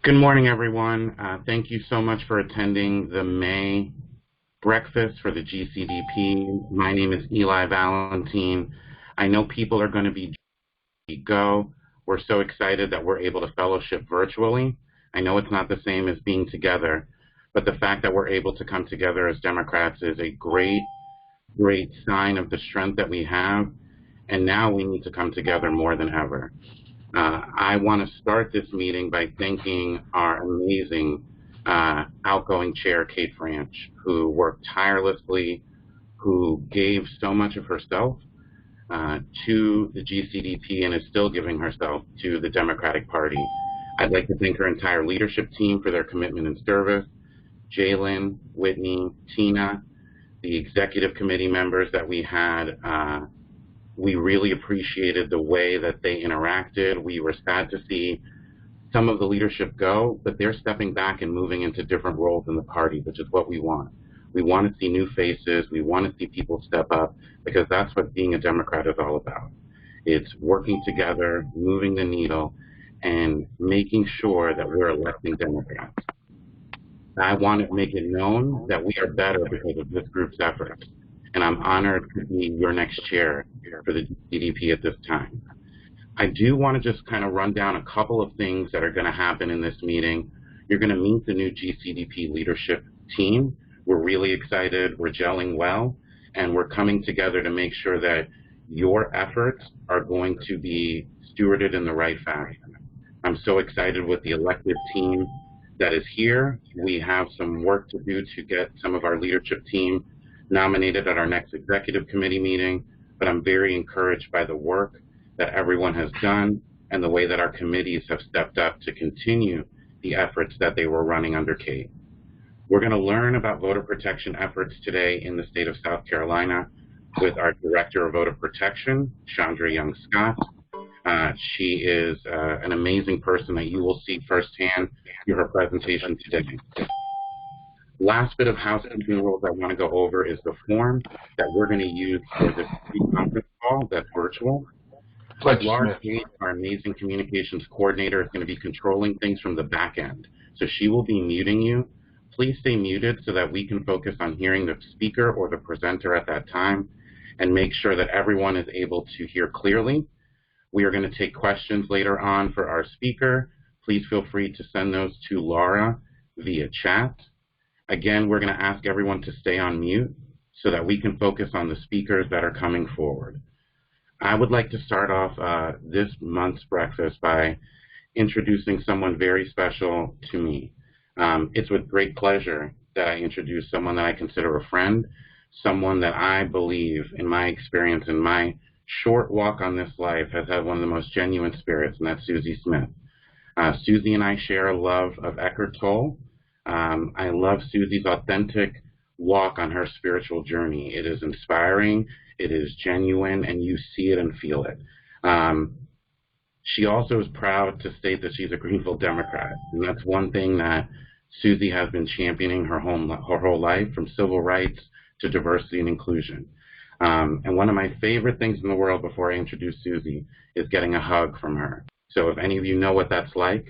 Good morning, everyone. Thank you so much for attending the May Breakfast for the GCDP. My name is Eli Valentine. I know people are going to be go. We're so excited that we're able to fellowship virtually. I know it's not the same as being together, but the fact that we're able to come together as Democrats is a great sign of the strength that we have, and now we need to come together more than ever. I want to start this meeting by thanking our amazing outgoing chair, Kate Franch, who worked tirelessly, who gave so much of herself to the GCDP and is still giving herself to the Democratic Party. I'd like to thank her entire leadership team for their commitment and service, Jalen, Whitney, Tina, the executive committee members that we had. We really appreciated the way that they interacted. We were sad to see some of the leadership go, but they're stepping back and moving into different roles in the party, which is what we want. We want to see new faces. We want to see people step up, because that's what being a Democrat is all about. It's working together, moving the needle, and making sure that we're electing Democrats. I want to make it known that we are better because of this group's efforts, and I'm honored to be your next chair for the GCDP at this time. I do want to just kind of run down a couple of things that are going to happen in this meeting. You're going to meet the new GCDP leadership team. We're really excited, we're gelling well, and we're coming together to make sure that your efforts are going to be stewarded in the right fashion. I'm so excited with the elected team that is here. We have some work to do to get some of our leadership team nominated at our next executive committee meeting, but I'm very encouraged by the work that everyone has done and the way that our committees have stepped up to continue the efforts that they were running under Kate. We're going to learn about voter protection efforts today in the state of South Carolina with our Director of Voter Protection, Shaundra Scott. She is an amazing person that you will see firsthand through her presentation today. Last bit of housekeeping rules I want to go over is the form that we're going to use for this conference call that's virtual. Laura Kate, our amazing communications coordinator, is going to be controlling things from the back end. So she will be muting you. Please stay muted so that we can focus on hearing the speaker or the presenter at that time, and make sure that everyone is able to hear clearly. We are going to take questions later on for our speaker. Please feel free to send those to Laura via chat. Again, we're going to ask everyone to stay on mute so that we can focus on the speakers that are coming forward. I would like to start off this month's breakfast by introducing someone very special to me. It's with great pleasure that I introduce someone that I consider a friend, someone that I believe, in my experience, in my short walk on this life, has had one of the most genuine spirits, and that's Susie Smith. Susie and I share a love of Eckhart Tolle. I love Susie's authentic walk on her spiritual journey. It is inspiring, it is genuine, and you see it and feel it. She also is proud to state that she's a Greenville Democrat, and that's one thing that Susie has been championing her whole life, from civil rights to diversity and inclusion. And one of my favorite things in the world before I introduce Susie is getting a hug from her. So if any of you know what that's like,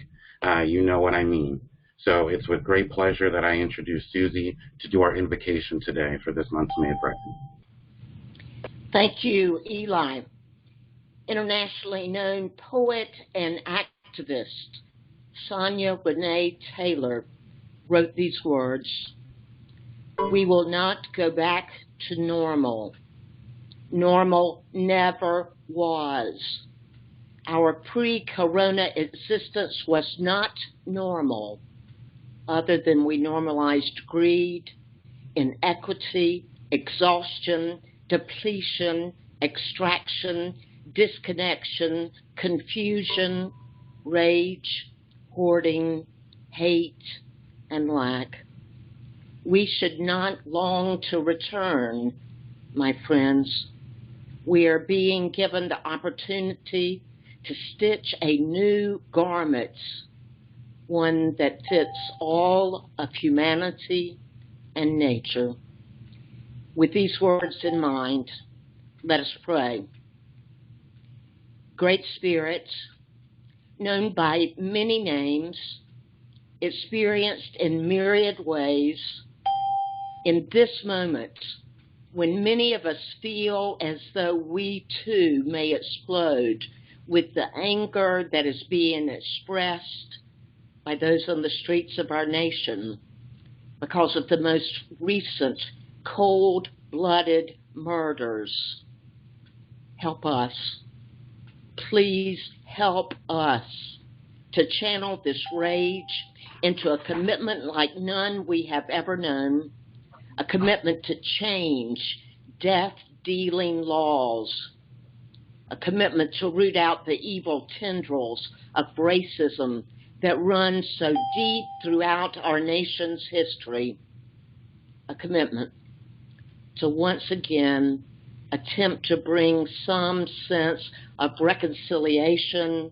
you know what I mean. So it's with great pleasure that I introduce Susie to do our invocation today for this month's May Breakfast. Thank you, Eli. Internationally known poet and activist Sonia Renee Taylor wrote these words: "We will not go back to normal. Normal never was. Our pre-corona existence was not normal, other than we normalized greed, inequity, exhaustion, depletion, extraction, disconnection, confusion, rage, hoarding, hate, and lack. We should not long to return, my friends. We are being given the opportunity to stitch a new garment, one that fits all of humanity and nature." With these words in mind, let us pray. Great Spirit, known by many names, experienced in myriad ways in this moment when many of us feel as though we too may explode with the anger that is being expressed by those on the streets of our nation because of the most recent cold-blooded murders. Help us. Please help us to channel this rage into a commitment like none we have ever known, a commitment to change death-dealing laws, a commitment to root out the evil tendrils of racism that run so deep throughout our nation's history, a commitment to once again attempt to bring some sense of reconciliation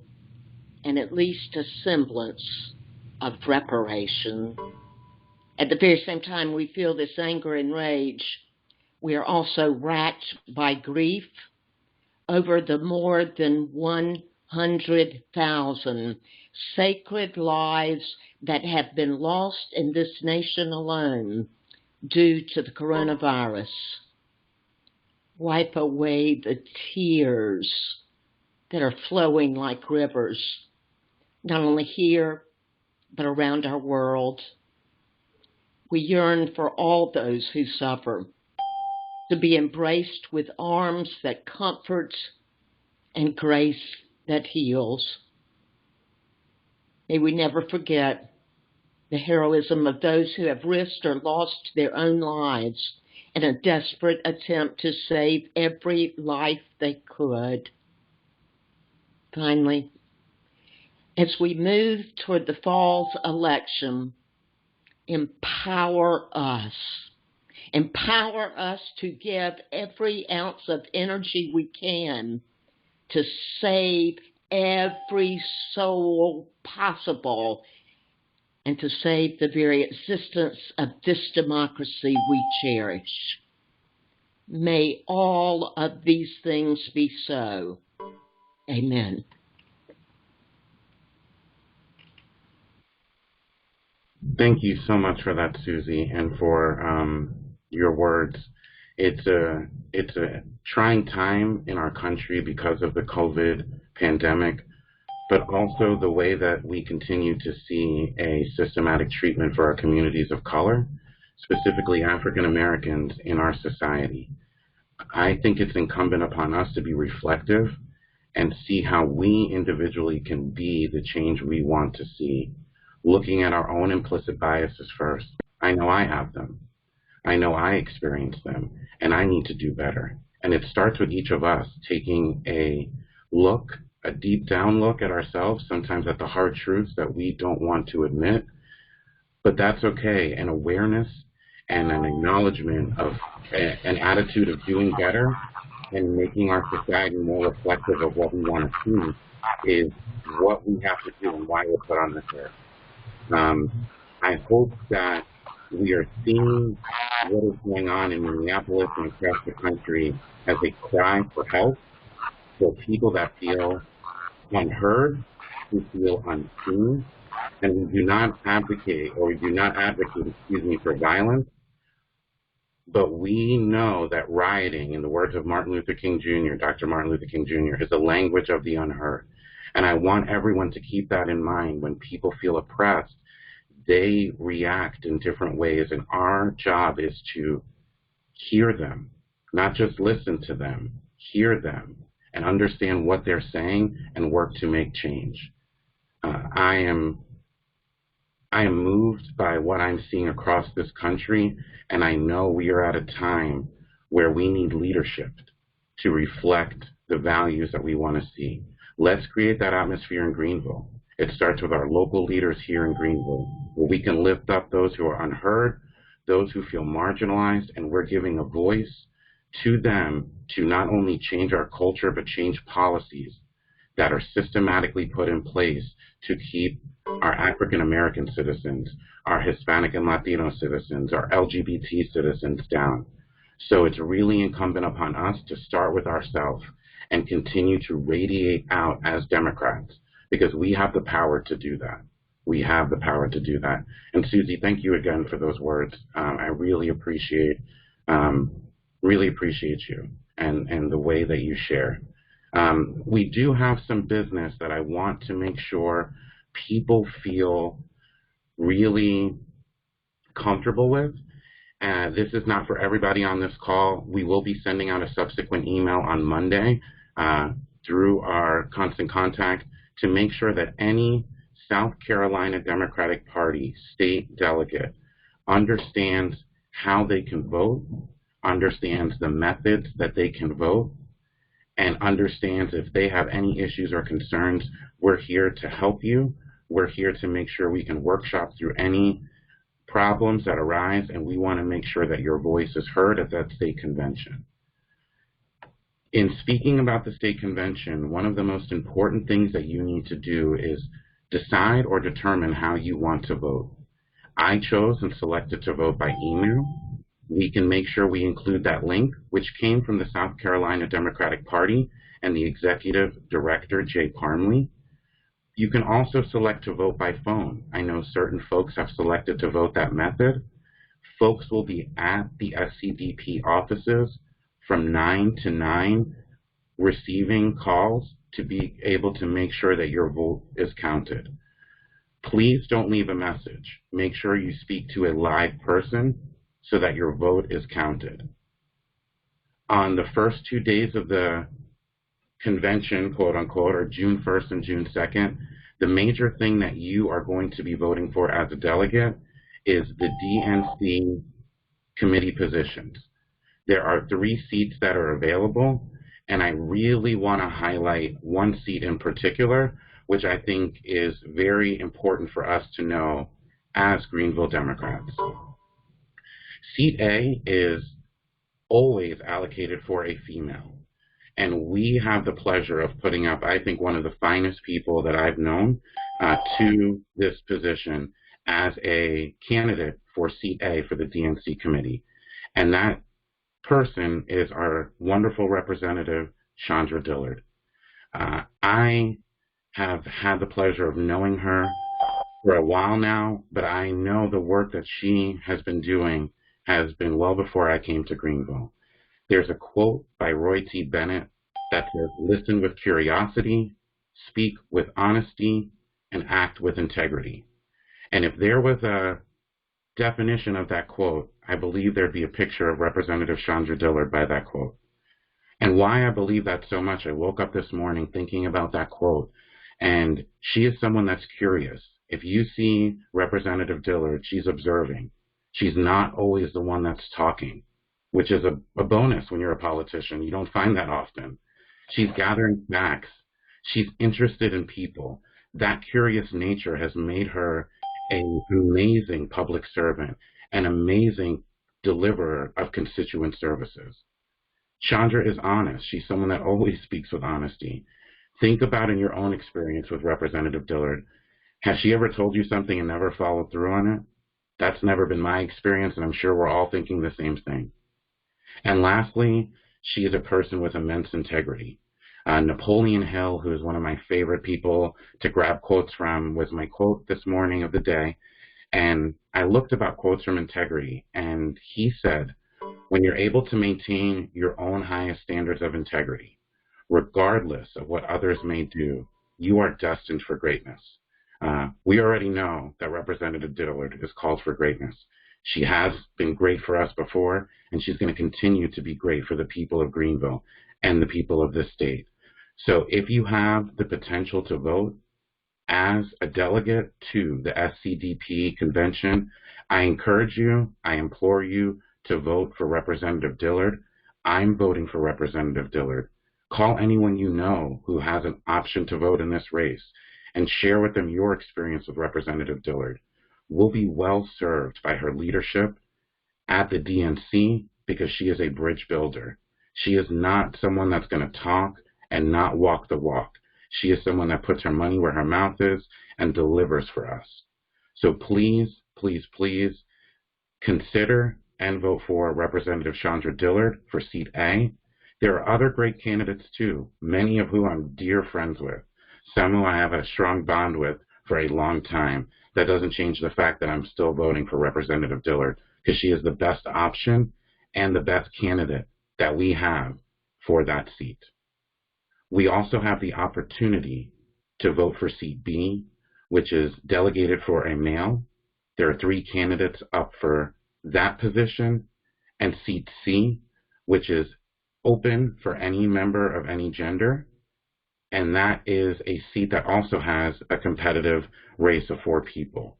and at least a semblance of reparation. At the very same time we feel this anger and rage, we are also racked by grief over the more than 100,000 sacred lives that have been lost in this nation alone due to the coronavirus. Wipe away the tears that are flowing like rivers, not only here, but around our world. We yearn for all those who suffer to be embraced with arms that comfort and grace that heals. May we never forget the heroism of those who have risked or lost their own lives in a desperate attempt to save every life they could. Finally, as we move toward the fall's election, empower us. Empower us to give every ounce of energy we can to save every soul possible and to save the very existence of this democracy we cherish. May all of these things be so. Amen. Thank you so much for that, Susie, and for your words. It's a trying time in our country because of the COVID pandemic, but also the way that we continue to see a systematic treatment for our communities of color, specifically African Americans in our society. I think it's incumbent upon us to be reflective and see how we individually can be the change we want to see, looking at our own implicit biases first. I know I have them. I know I experience them, and I need to do better. And it starts with each of us taking a look, a deep down look at ourselves, sometimes at the hard truths that we don't want to admit, but that's okay. An awareness and an acknowledgement of an attitude of doing better and making our society more reflective of what we want to see is what we have to do and why we're put on this earth. I hope that we are seeing what is going on in Minneapolis and across the country as a cry for help for people that feel unheard, who feel unseen, and we do not advocate, for violence, but we know that rioting, in the words of Martin Luther King Jr., Dr. Martin Luther King Jr., is a language of the unheard. And I want everyone to keep that in mind. When people feel oppressed, they react in different ways, and our job is to hear them, not just listen to them, hear them, and understand what they're saying and work to make change. I am moved by what I'm seeing across this country, and I know we are at a time where we need leadership to reflect the values that we want to see. Let's create that atmosphere in Greenville. It starts with our local leaders here in Greenville, where we can lift up those who are unheard, those who feel marginalized, and we're giving a voice to them to not only change our culture, but change policies that are systematically put in place to keep our African American citizens, our Hispanic and Latino citizens, our LGBT citizens down. So it's really incumbent upon us to start with ourselves and continue to radiate out as Democrats, because we have the power to do that. we have the power to do that. And Susie, thank you again for those words. I really appreciate you and the way that you share. We do have some business that I want to make sure people feel really comfortable with. This is not for everybody on this call. We will be sending out a subsequent email on Monday through our constant contact to make sure that any South Carolina Democratic Party state delegate understands how they can vote, understands the methods that they can vote, and understands if they have any issues or concerns, we're here to help you. We're here to make sure we can workshop through any problems that arise, and we want to make sure that your voice is heard at that state convention. In speaking about the state convention, one of the most important things that you need to do is decide or determine how you want to vote. I chose and selected to vote by email. We can make sure we include that link, which came from the South Carolina Democratic Party and the Executive Director, Jay Parmley. You can also select to vote by phone. I know certain folks have selected to vote that method. Folks will be at the SCDP offices from 9 to 9 receiving calls to be able to make sure that your vote is counted. Please don't leave a message. Make sure you speak to a live person so that your vote is counted. On the first 2 days of the convention, quote unquote, or June 1st and June 2nd, the major thing that you are going to be voting for as a delegate is the DNC committee positions. There are 3 seats that are available, and I really want to highlight one seat in particular, which I think is very important for us to know as Greenville Democrats. Seat A is always allocated for a female. And we have the pleasure of putting up, I think, one of the finest people that I've known to this position as a candidate for Seat A for the DNC committee. And that person is our wonderful representative, Shaundra Dillard. I have had the pleasure of knowing her for a while now, but I know the work that she has been doing has been well before I came to Greenville. There's a quote by Roy T. Bennett that says, "Listen with curiosity, speak with honesty, and act with integrity." And if there was a definition of that quote, I believe there'd be a picture of Representative Shaundra Dillard by that quote. And why I believe that so much, I woke up this morning thinking about that quote, and she is someone that's curious. If you see Representative Dillard, she's observing. She's not always the one that's talking, which is a bonus when you're a politician. You don't find that often. She's gathering facts. She's interested in people. That curious nature has made her an amazing public servant, an amazing deliverer of constituent services. Shaundra is honest. She's someone that always speaks with honesty. Think about in your own experience with Representative Dillard. Has she ever told you something and never followed through on it? That's never been my experience, and I'm sure we're all thinking the same thing. And lastly, she is a person with immense integrity. Napoleon Hill, who is one of my favorite people to grab quotes from, was my quote this morning of the day. And I looked about quotes from integrity, and he said, when you're able to maintain your own highest standards of integrity, regardless of what others may do, you are destined for greatness. We already know that Representative Dillard is called for greatness. She has been great for us before, and she's going to continue to be great for the people of Greenville and the people of this state. So if you have the potential to vote as a delegate to the SCDP convention, I encourage you, I implore you to vote for Representative Dillard. I'm voting for Representative Dillard. Call anyone you know who has an option to vote in this race and share with them your experience with Representative Dillard. We'll be well served by her leadership at the DNC because she is a bridge builder. She is not someone that's going to talk and not walk the walk. She is someone that puts her money where her mouth is and delivers for us. So please, please, please consider and vote for Representative Shaundra Dillard for Seat A. There are other great candidates too, many of whom I'm dear friends with, some who I have a strong bond with for a long time. That doesn't change the fact that I'm still voting for Representative Dillard because she is the best option and the best candidate that we have for that seat. We also have the opportunity to vote for seat B, which is delegated for a male. There are 3 candidates up for that position, and seat C, which is open for any member of any gender, and that is a seat that also has a competitive race of 4 people.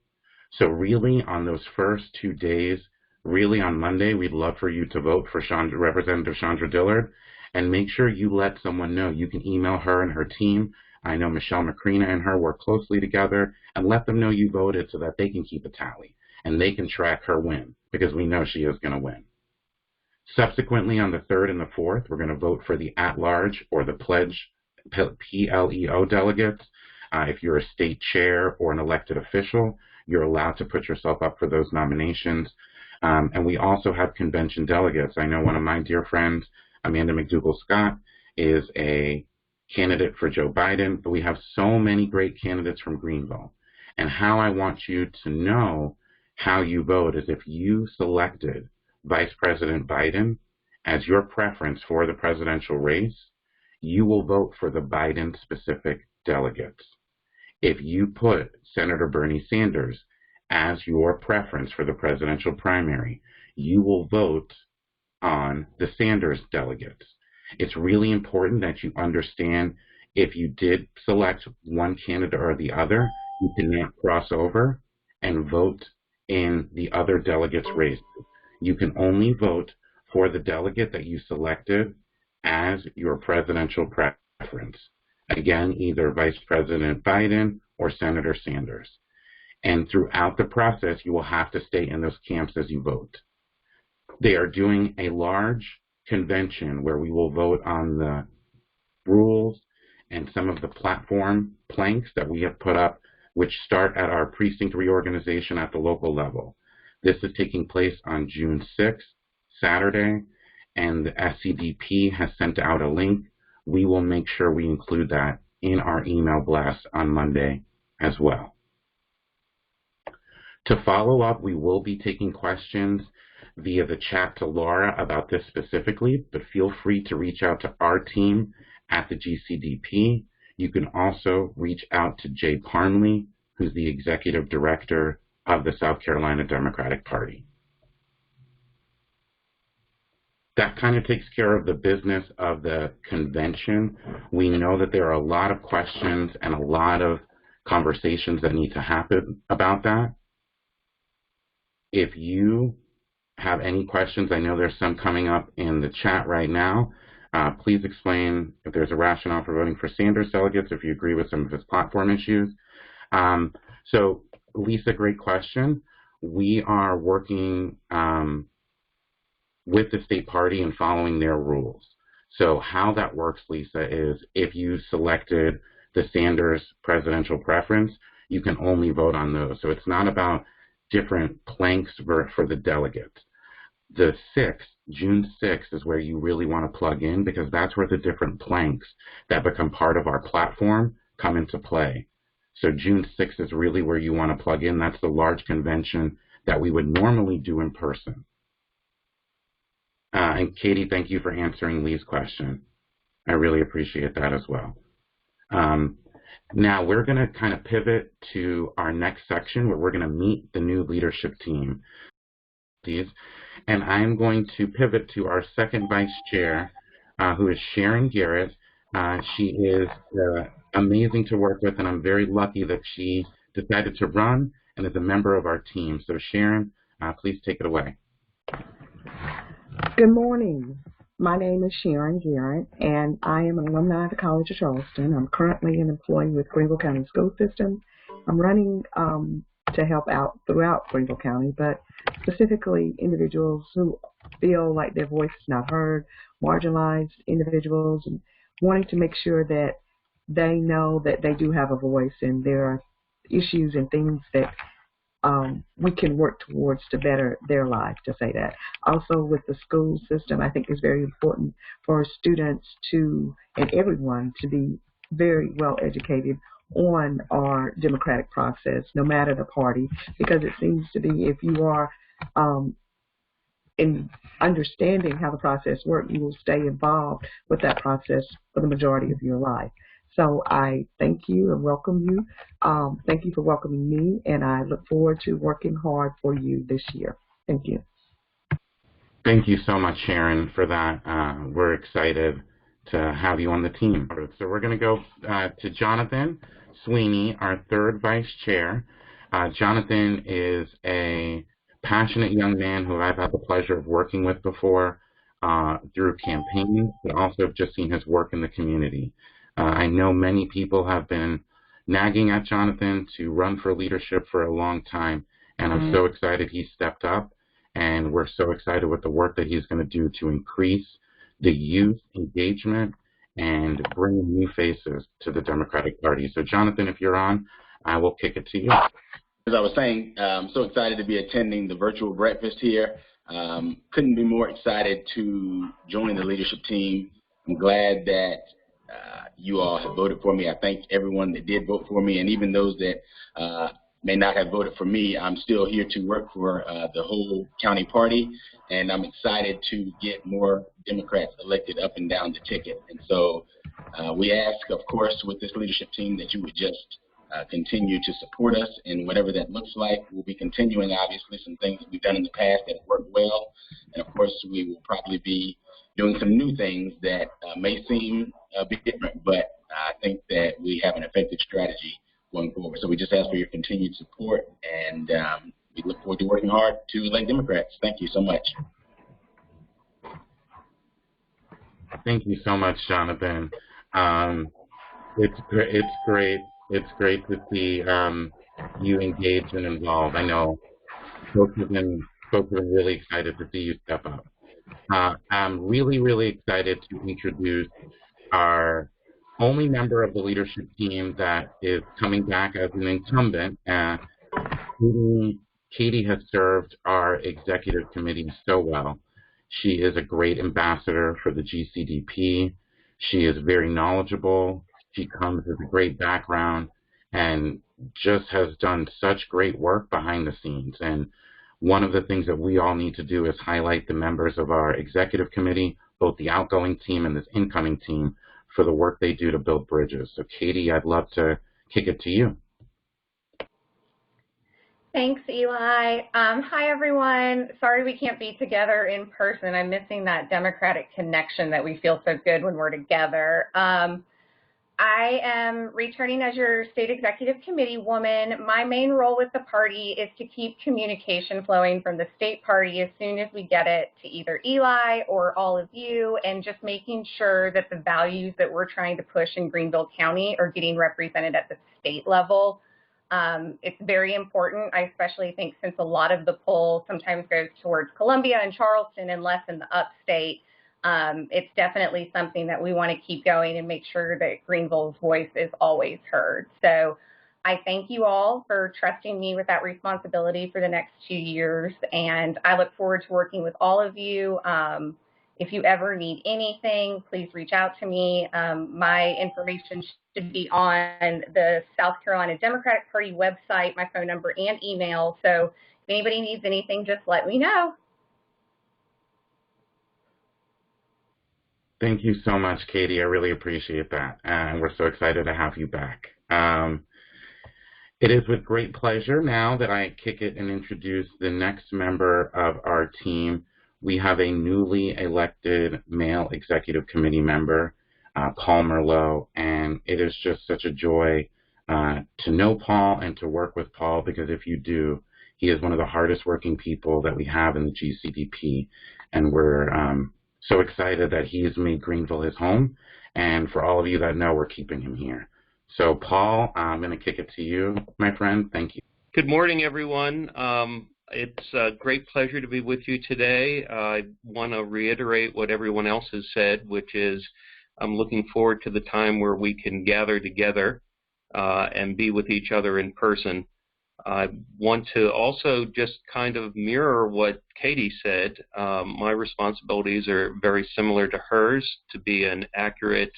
So really on those first 2 days, really on Monday, we'd love for you to vote for Representative Shaundra Dillard, and make sure you let someone know. You can email her and her team. I know Michelle Macrina and her work closely together, and let them know you voted so that they can keep a tally and they can track her win, because we know she is going to win. Subsequently, on the 3rd and the 4th, we're going to vote for the at-large or the pledge PLEO delegates. If you're a state chair or an elected official, you're allowed to put yourself up for those nominations. And we also have convention delegates. I know one of my dear friends, Amanda McDougall-Scott, is a candidate for Joe Biden, but we have so many great candidates from Greenville. And how I want you to know how you vote is if you selected Vice President Biden as your preference for the presidential race, you will vote for the Biden-specific delegates. If you put Senator Bernie Sanders as your preference for the presidential primary, you will vote on the Sanders delegates. It's really important that you understand if you did select one candidate or the other, you cannot cross over and vote in the other delegates' races. You can only vote for the delegate that you selected as your presidential preference. Again, either Vice President Biden or Senator Sanders. And throughout the process, you will have to stay in those camps as you vote. They are doing a large convention where we will vote on the rules and some of the platform planks that we have put up, which start at our precinct reorganization at the local level. This is taking place on June 6th, Saturday, and the SCDP has sent out a link. We will make sure we include that in our email blast on Monday as well. To follow up, we will be taking questions via the chat to Laura about this specifically, but feel free to reach out to our team at the GCDP. You can also reach out to Jay Parmley, who's the Executive Director of the South Carolina Democratic Party. That kind of takes care of the business of the convention. We know that there are a lot of questions and a lot of conversations that need to happen about that. If you have any questions, I know there's some coming up in the chat right now. Please explain if there's a rationale for voting for Sanders delegates, if you agree with some of his platform issues. So, Lisa, great question. We are working with the state party and following their rules. So how that works, Lisa, is if you selected the Sanders presidential preference, you can only vote on those. So it's not about different planks for the delegates. The 6th, June 6th, is where you really want to plug in, because that's where the different planks that become part of our platform come into play. So June 6th is really where you want to plug in. That's the large convention that we would normally do in person. And Katie, thank you for answering Lee's question. I really appreciate that as well. Now we're going to kind of pivot to our next section where we're going to meet the new leadership team. And I'm going to pivot to our second vice chair, who is Sharon Garrett. She is amazing to work with, and I'm very lucky that she decided to run and is a member of our team. So Sharon, please take it away. Good morning. My name is Sharon Garrett, and I am an alumni of the College of Charleston. I'm currently an employee with Greenville County School System. I'm running to help out throughout Greenville County, but specifically individuals who feel like their voice is not heard, marginalized individuals, and wanting to make sure that they know that they do have a voice and there are issues and things that we can work towards to better their life, to say that. Also with the school system, I think it's very important for students to, and everyone, to be very well educated on our democratic process, no matter the party, because it seems to be if you are in understanding how the process works, you will stay involved with that process for the majority of your life. So I thank you and welcome you. Thank you for welcoming me, and I look forward to working hard for you this year. Thank you. Thank you so much, Sharon, for that. We're excited to have you on the team. So we're going to go to Jonathan Sweeney, our third vice chair. Jonathan is a passionate young man who I've had the pleasure of working with before through campaigns, but also have just seen his work in the community. I know many people have been nagging at Jonathan to run for leadership for a long time, and I'm so excited he stepped up, and we're so excited with the work that he's going to do to increase the youth engagement and bring new faces to the Democratic Party. So Jonathan, if you're on, I will kick it to you. As I was saying, I'm so excited to be attending the virtual breakfast here. Couldn't be more excited to join the leadership team. I'm glad that you all have voted for me. I thank everyone that did vote for me, and even those that may not have voted for me, I'm still here to work for the whole county party, and I'm excited to get more Democrats elected up and down the ticket. And so we ask, of course, with this leadership team that you would just continue to support us in whatever that looks like. We'll be continuing, obviously, some things that we've done in the past that have worked well. And, of course, we will probably be doing some new things that may seem a bit different, but I think that we have an effective strategy going forward. So we just ask for your continued support, and we look forward to working hard to elect Democrats. Thank you so much. Thank you so much, Jonathan. It's great. It's great to see you engaged and involved. I know folks have been really excited to see you step up. I'm really excited to introduce our only member of the leadership team that is coming back as an incumbent. Katie has served our executive committee so well. She is a great ambassador for the GCDP. She is very knowledgeable. She comes with a great background and just has done such great work behind the scenes. And one of the things that we all need to do is highlight the members of our executive committee, both the outgoing team and this incoming team, for the work they do to build bridges. So Katie, I'd love to kick it to you. Thanks, Eli. Hi, everyone. Sorry we can't be together in person. I'm missing that Democratic connection that we feel so good when we're together. I am returning as your state executive committee woman. My main role with the party is to keep communication flowing from the state party as soon as we get it to either Eli or all of you, and just making sure that the values that we're trying to push in Greenville County are getting represented at the state level. It's very important. I especially think since a lot of the poll sometimes goes towards Columbia and Charleston and less in the upstate, it's definitely something that we want to keep going and make sure that Greenville's voice is always heard. So I thank you all for trusting me with that responsibility for the next 2 years, and I look forward to working with all of you. If you ever need anything, please reach out to me. My information should be on the South Carolina Democratic Party website, my phone number and email. So if anybody needs anything, just let me know. Thank you so much, Katie. I really appreciate that. And we're so excited to have you back. It is with great pleasure now that I kick it and introduce the next member of our team. We have a newly elected male executive committee member, Paul Merlot, and it is just such a joy to know Paul and to work with Paul, because if you do, he is one of the hardest working people that we have in the GCDP, and we're so excited that he's made Greenville his home, and for all of you that know, we're keeping him here. So Paul, I'm going to kick it to you, my friend. Thank you. Good morning, everyone. It's a great pleasure to be with you today. I want to reiterate what everyone else has said, which is I'm looking forward to the time where we can gather together and be with each other in person. I want to also just kind of mirror what Katie said. My responsibilities are very similar to hers, to be an accurate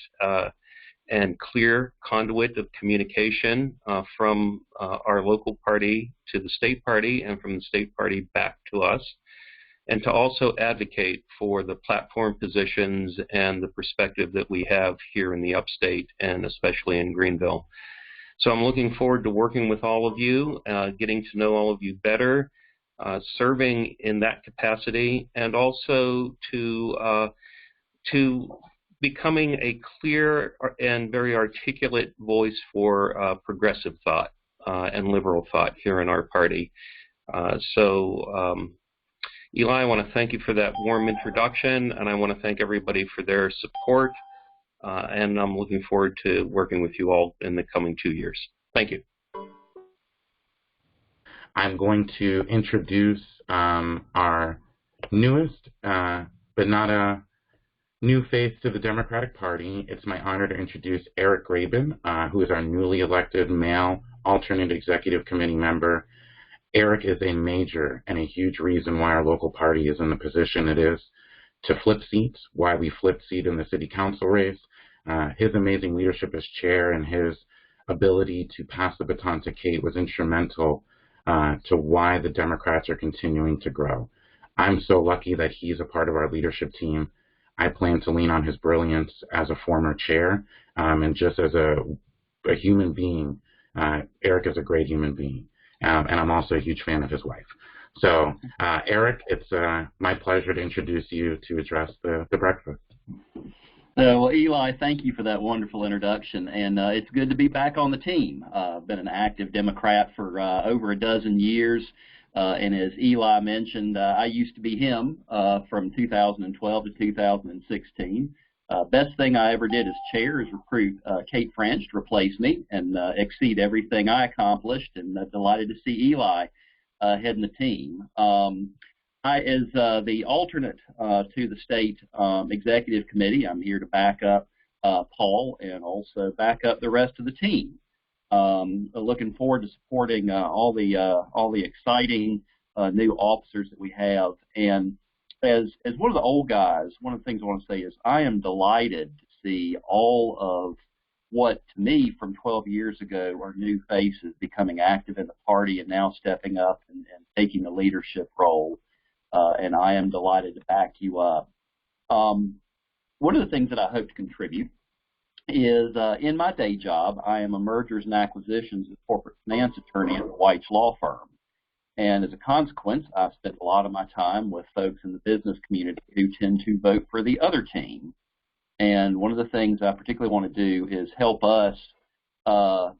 and clear conduit of communication from our local party to the state party and from the state party back to us, and to also advocate for the platform positions and the perspective that we have here in the upstate and especially in Greenville. So I'm looking forward to working with all of you, getting to know all of you better, serving in that capacity, and also to becoming a clear and very articulate voice for progressive thought and liberal thought here in our party. Eli, I want to thank you for that warm introduction, and I want to thank everybody for their support, and I'm looking forward to working with you all in the coming 2 years. Thank you. I'm going to introduce our newest, but not a new face to the Democratic Party. It's my honor to introduce Eric Graben, who is our newly elected male alternate executive committee member. Eric is a major and a huge reason why our local party is in the position it is to flip seats, why we flipped seat in the city council race. His amazing leadership as chair and his ability to pass the baton to Kate was instrumental to why the Democrats are continuing to grow. I'm so lucky that he's a part of our leadership team. I plan to lean on his brilliance as a former chair, and just as a human being. Eric is a great human being. And I'm also a huge fan of his wife. So, Eric, it's my pleasure to introduce you to address the breakfast. Well, Eli, thank you for that wonderful introduction, and it's good to be back on the team. I've been an active Democrat for over a dozen years, and as Eli mentioned, I used to be him from 2012 to 2016. Best thing I ever did as chair is recruit Kate French to replace me and exceed everything I accomplished, and delighted to see Eli heading the team. As the alternate to the state executive committee, I'm here to back up Paul and also back up the rest of the team. Looking forward to supporting all the exciting new officers that we have. And as one of the old guys, one of the things I want to say is I am delighted to see all of what, to me, from 12 years ago, are new faces becoming active in the party and now stepping up and taking the leadership role. And I am delighted to back you up. One of the things that I hope to contribute is in my day job, I am a mergers and acquisitions and corporate finance attorney at the White's law firm. And as a consequence, I've spent a lot of my time with folks in the business community who tend to vote for the other team. And one of the things I particularly want to do is help us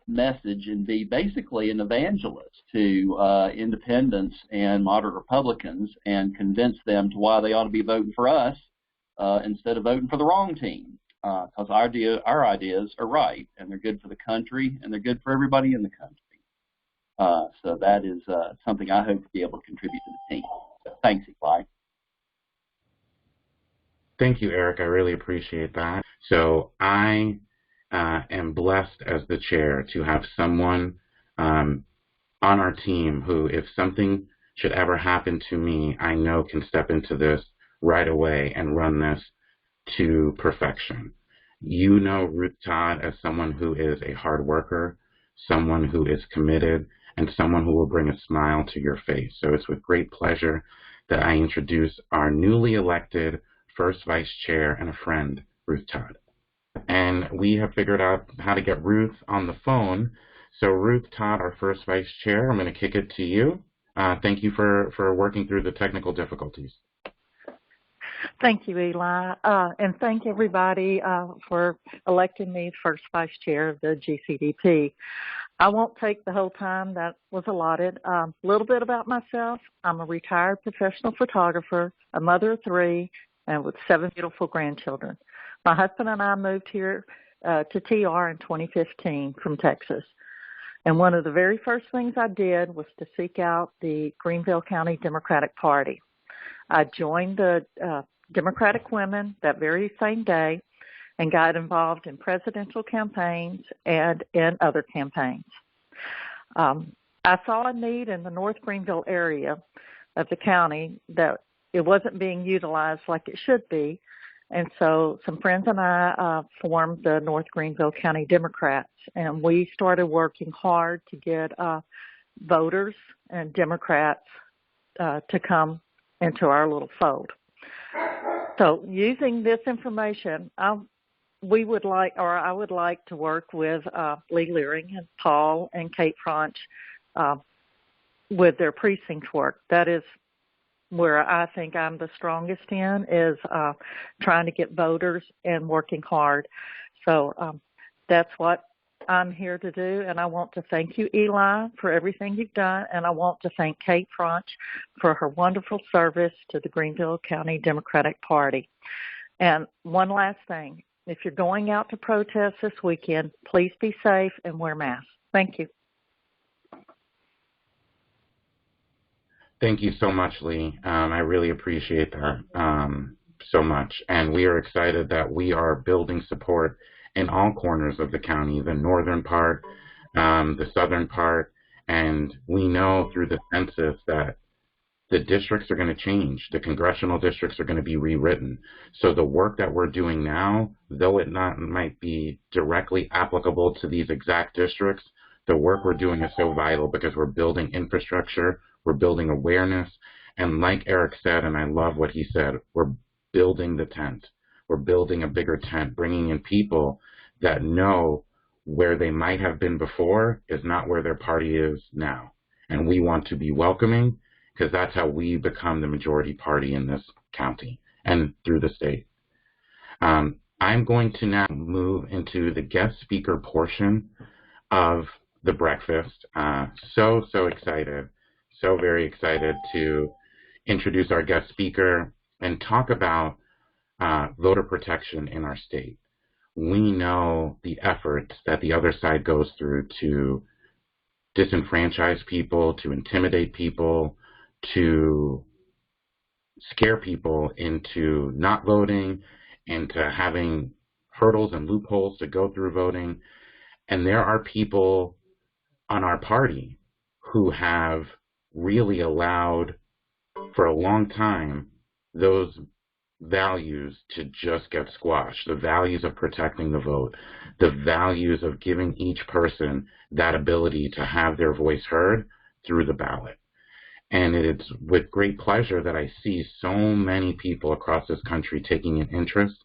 message and be basically an evangelist to independents and moderate Republicans and convince them to why they ought to be voting for us instead of voting for the wrong team. Because our ideas are right, and they're good for the country, and they're good for everybody in the country. So that is something I hope to be able to contribute to the team. So thanks, Eli. Thank you, Eric. I really appreciate that. So I am blessed as the chair to have someone on our team who, if something should ever happen to me, I know can step into this right away and run this to perfection. You know Ruth Todd as someone who is a hard worker, someone who is committed, and someone who will bring a smile to your face. So it's with great pleasure that I introduce our newly elected first vice chair and a friend, Ruth Todd. And we have figured out how to get Ruth on the phone. So Ruth Todd, our first vice chair, I'm going to kick it to you. Thank you for working through the technical difficulties. Thank you, Eli, and thank everybody for electing me first vice chair of the GCDP. I won't take the whole time that was allotted. A little bit about myself. I'm a retired professional photographer, a mother of 3, and with 7 beautiful grandchildren. My husband and I moved here to TR in 2015 from Texas. And one of the very first things I did was to seek out the Greenville County Democratic Party. I joined the Democratic Women that very same day and got involved in presidential campaigns and in other campaigns. I saw a need in the North Greenville area of the county that it wasn't being utilized like it should be, And so some friends and I formed the North Greenville County Democrats, and we started working hard to get voters and Democrats to come into our little fold. So using this information, I would like to work with Lee Leering and Paul and Kate Fronch with their precinct work. That is where I think I'm the strongest in, is trying to get voters and working hard. So that's what I'm here to do, and I want to thank you, Eli, for everything you've done, and I want to thank Kate Fronch for her wonderful service to the Greenville County Democratic Party. And one last thing, if you're going out to protest this weekend, please be safe and wear masks. Thank you. Thank you so much, Lee. I really appreciate that so much. And we are excited that we are building support in all corners of the county, the northern part, the southern part, and we know through the census that the districts are going to change. The congressional districts are going to be rewritten. So the work that we're doing now, though it might be directly applicable to these exact districts, the work we're doing is so vital because we're building infrastructure, we're building awareness, and like Eric said, and I love what he said, we're building the tent. We're building a bigger tent, bringing in people that know where they might have been before is not where their party is now. And we want to be welcoming because that's how we become the majority party in this county and through the state. I'm going to now move into the guest speaker portion of the breakfast. So excited, so very excited to introduce our guest speaker and talk about voter protection in our state. We know the efforts that the other side goes through to disenfranchise people, to intimidate people, to scare people into not voting, into having hurdles and loopholes to go through voting. And there are people on our party who have really allowed for a long time those values to just get squashed, the values of protecting the vote, the values of giving each person that ability to have their voice heard through the ballot. And it's with great pleasure that I see so many people across this country taking an interest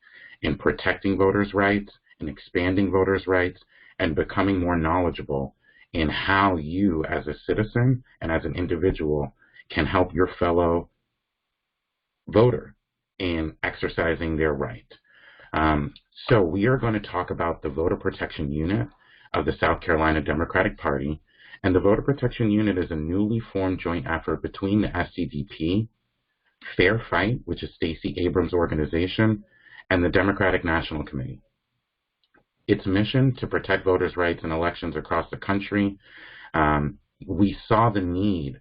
in protecting voters' rights and expanding voters' rights and becoming more knowledgeable in how you as a citizen and as an individual can help your fellow voter in exercising their right. So we are going to talk about the Voter Protection Unit of the South Carolina Democratic Party. And the Voter Protection Unit is a newly formed joint effort between the SCDP, Fair Fight, which is Stacey Abrams' organization, and the Democratic National Committee. Its mission to protect voters' rights in elections across the country. We saw the need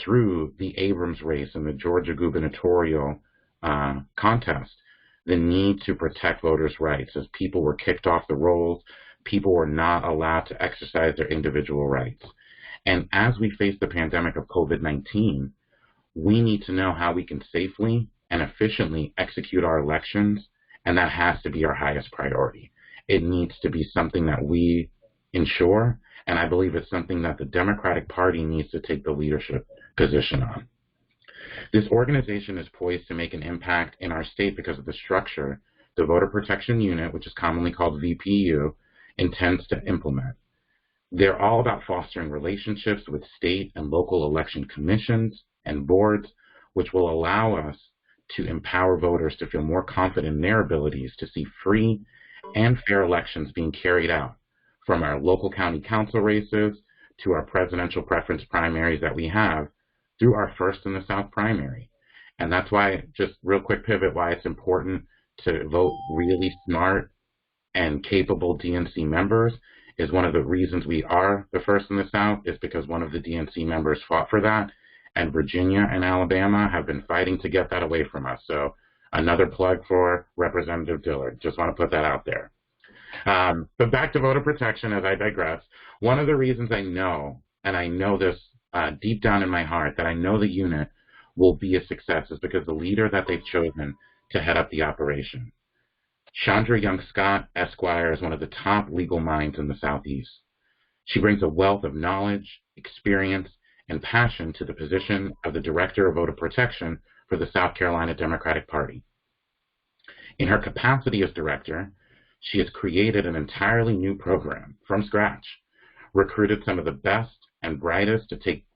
through the Abrams race and the Georgia gubernatorial contest, the need to protect voters' rights as people were kicked off the rolls, people were not allowed to exercise their individual rights. And as we face the pandemic of COVID-19, we need to know how we can safely and efficiently execute our elections, and that has to be our highest priority. It needs to be something that we ensure, and I believe it's something that the Democratic Party needs to take the leadership position on. This organization is poised to make an impact in our state because of the structure the Voter Protection Unit, which is commonly called VPU, intends to implement. They're all about fostering relationships with state and local election commissions and boards, which will allow us to empower voters to feel more confident in their abilities to see free and fair elections being carried out, from our local county council races to our presidential preference primaries that we have, through our First in the South primary. And that's why, just real quick pivot, why it's important to vote really smart and capable DNC members is one of the reasons we are the First in the South is because one of the DNC members fought for that, and Virginia and Alabama have been fighting to get that away from us. So another plug for Representative Dillard. Just want to put that out there. But back to voter protection as I digress. One of the reasons I know, and I know this deep down in my heart, that I know the unit will be a success is because the leader that they've chosen to head up the operation, Shaundra Scott, Esquire, is one of the top legal minds in the Southeast. She brings a wealth of knowledge, experience, and passion to the position of the Director of Voter Protection for the South Carolina Democratic Party. In her capacity as director, she has created an entirely new program from scratch, recruited some of the best and brightest to take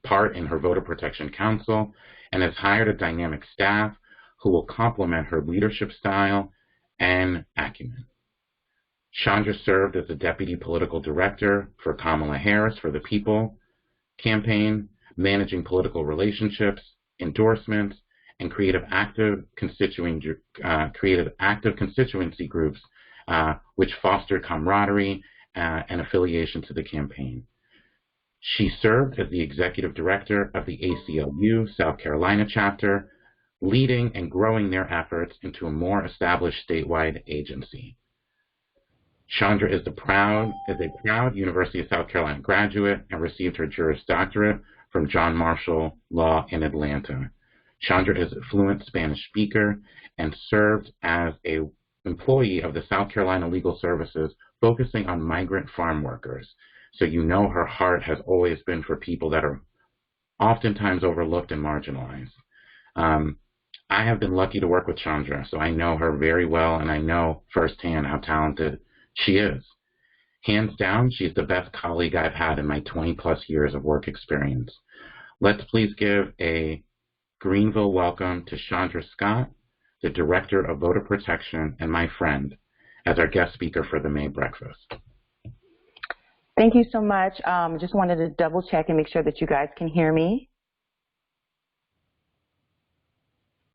part in her Voter Protection Council, and has hired a dynamic staff who will complement her leadership style and acumen. Shaundra served as the Deputy Political Director for Kamala Harris for the People campaign, managing political relationships, endorsements, and creative active constituency groups which fostered camaraderie and affiliation to the campaign. She served as the Executive Director of the ACLU South Carolina chapter, leading and growing their efforts into a more established statewide agency. Shaundra is a proud University of South Carolina graduate and received her Juris Doctorate from John Marshall Law in Atlanta. Shaundra is a fluent Spanish speaker and served as an employee of the South Carolina Legal Services, focusing on migrant farm workers. So you know her heart has always been for people that are oftentimes overlooked and marginalized. I have been lucky to work with Shaundra, so I know her very well, and I know firsthand how talented she is. Hands down, she's the best colleague I've had in my 20-plus years of work experience. Let's please give a Greenville welcome to Shaundra Scott, the Director of Voter Protection and my friend, as our guest speaker for the May Breakfast. Thank you so much. Just wanted to double check and make sure that you guys can hear me.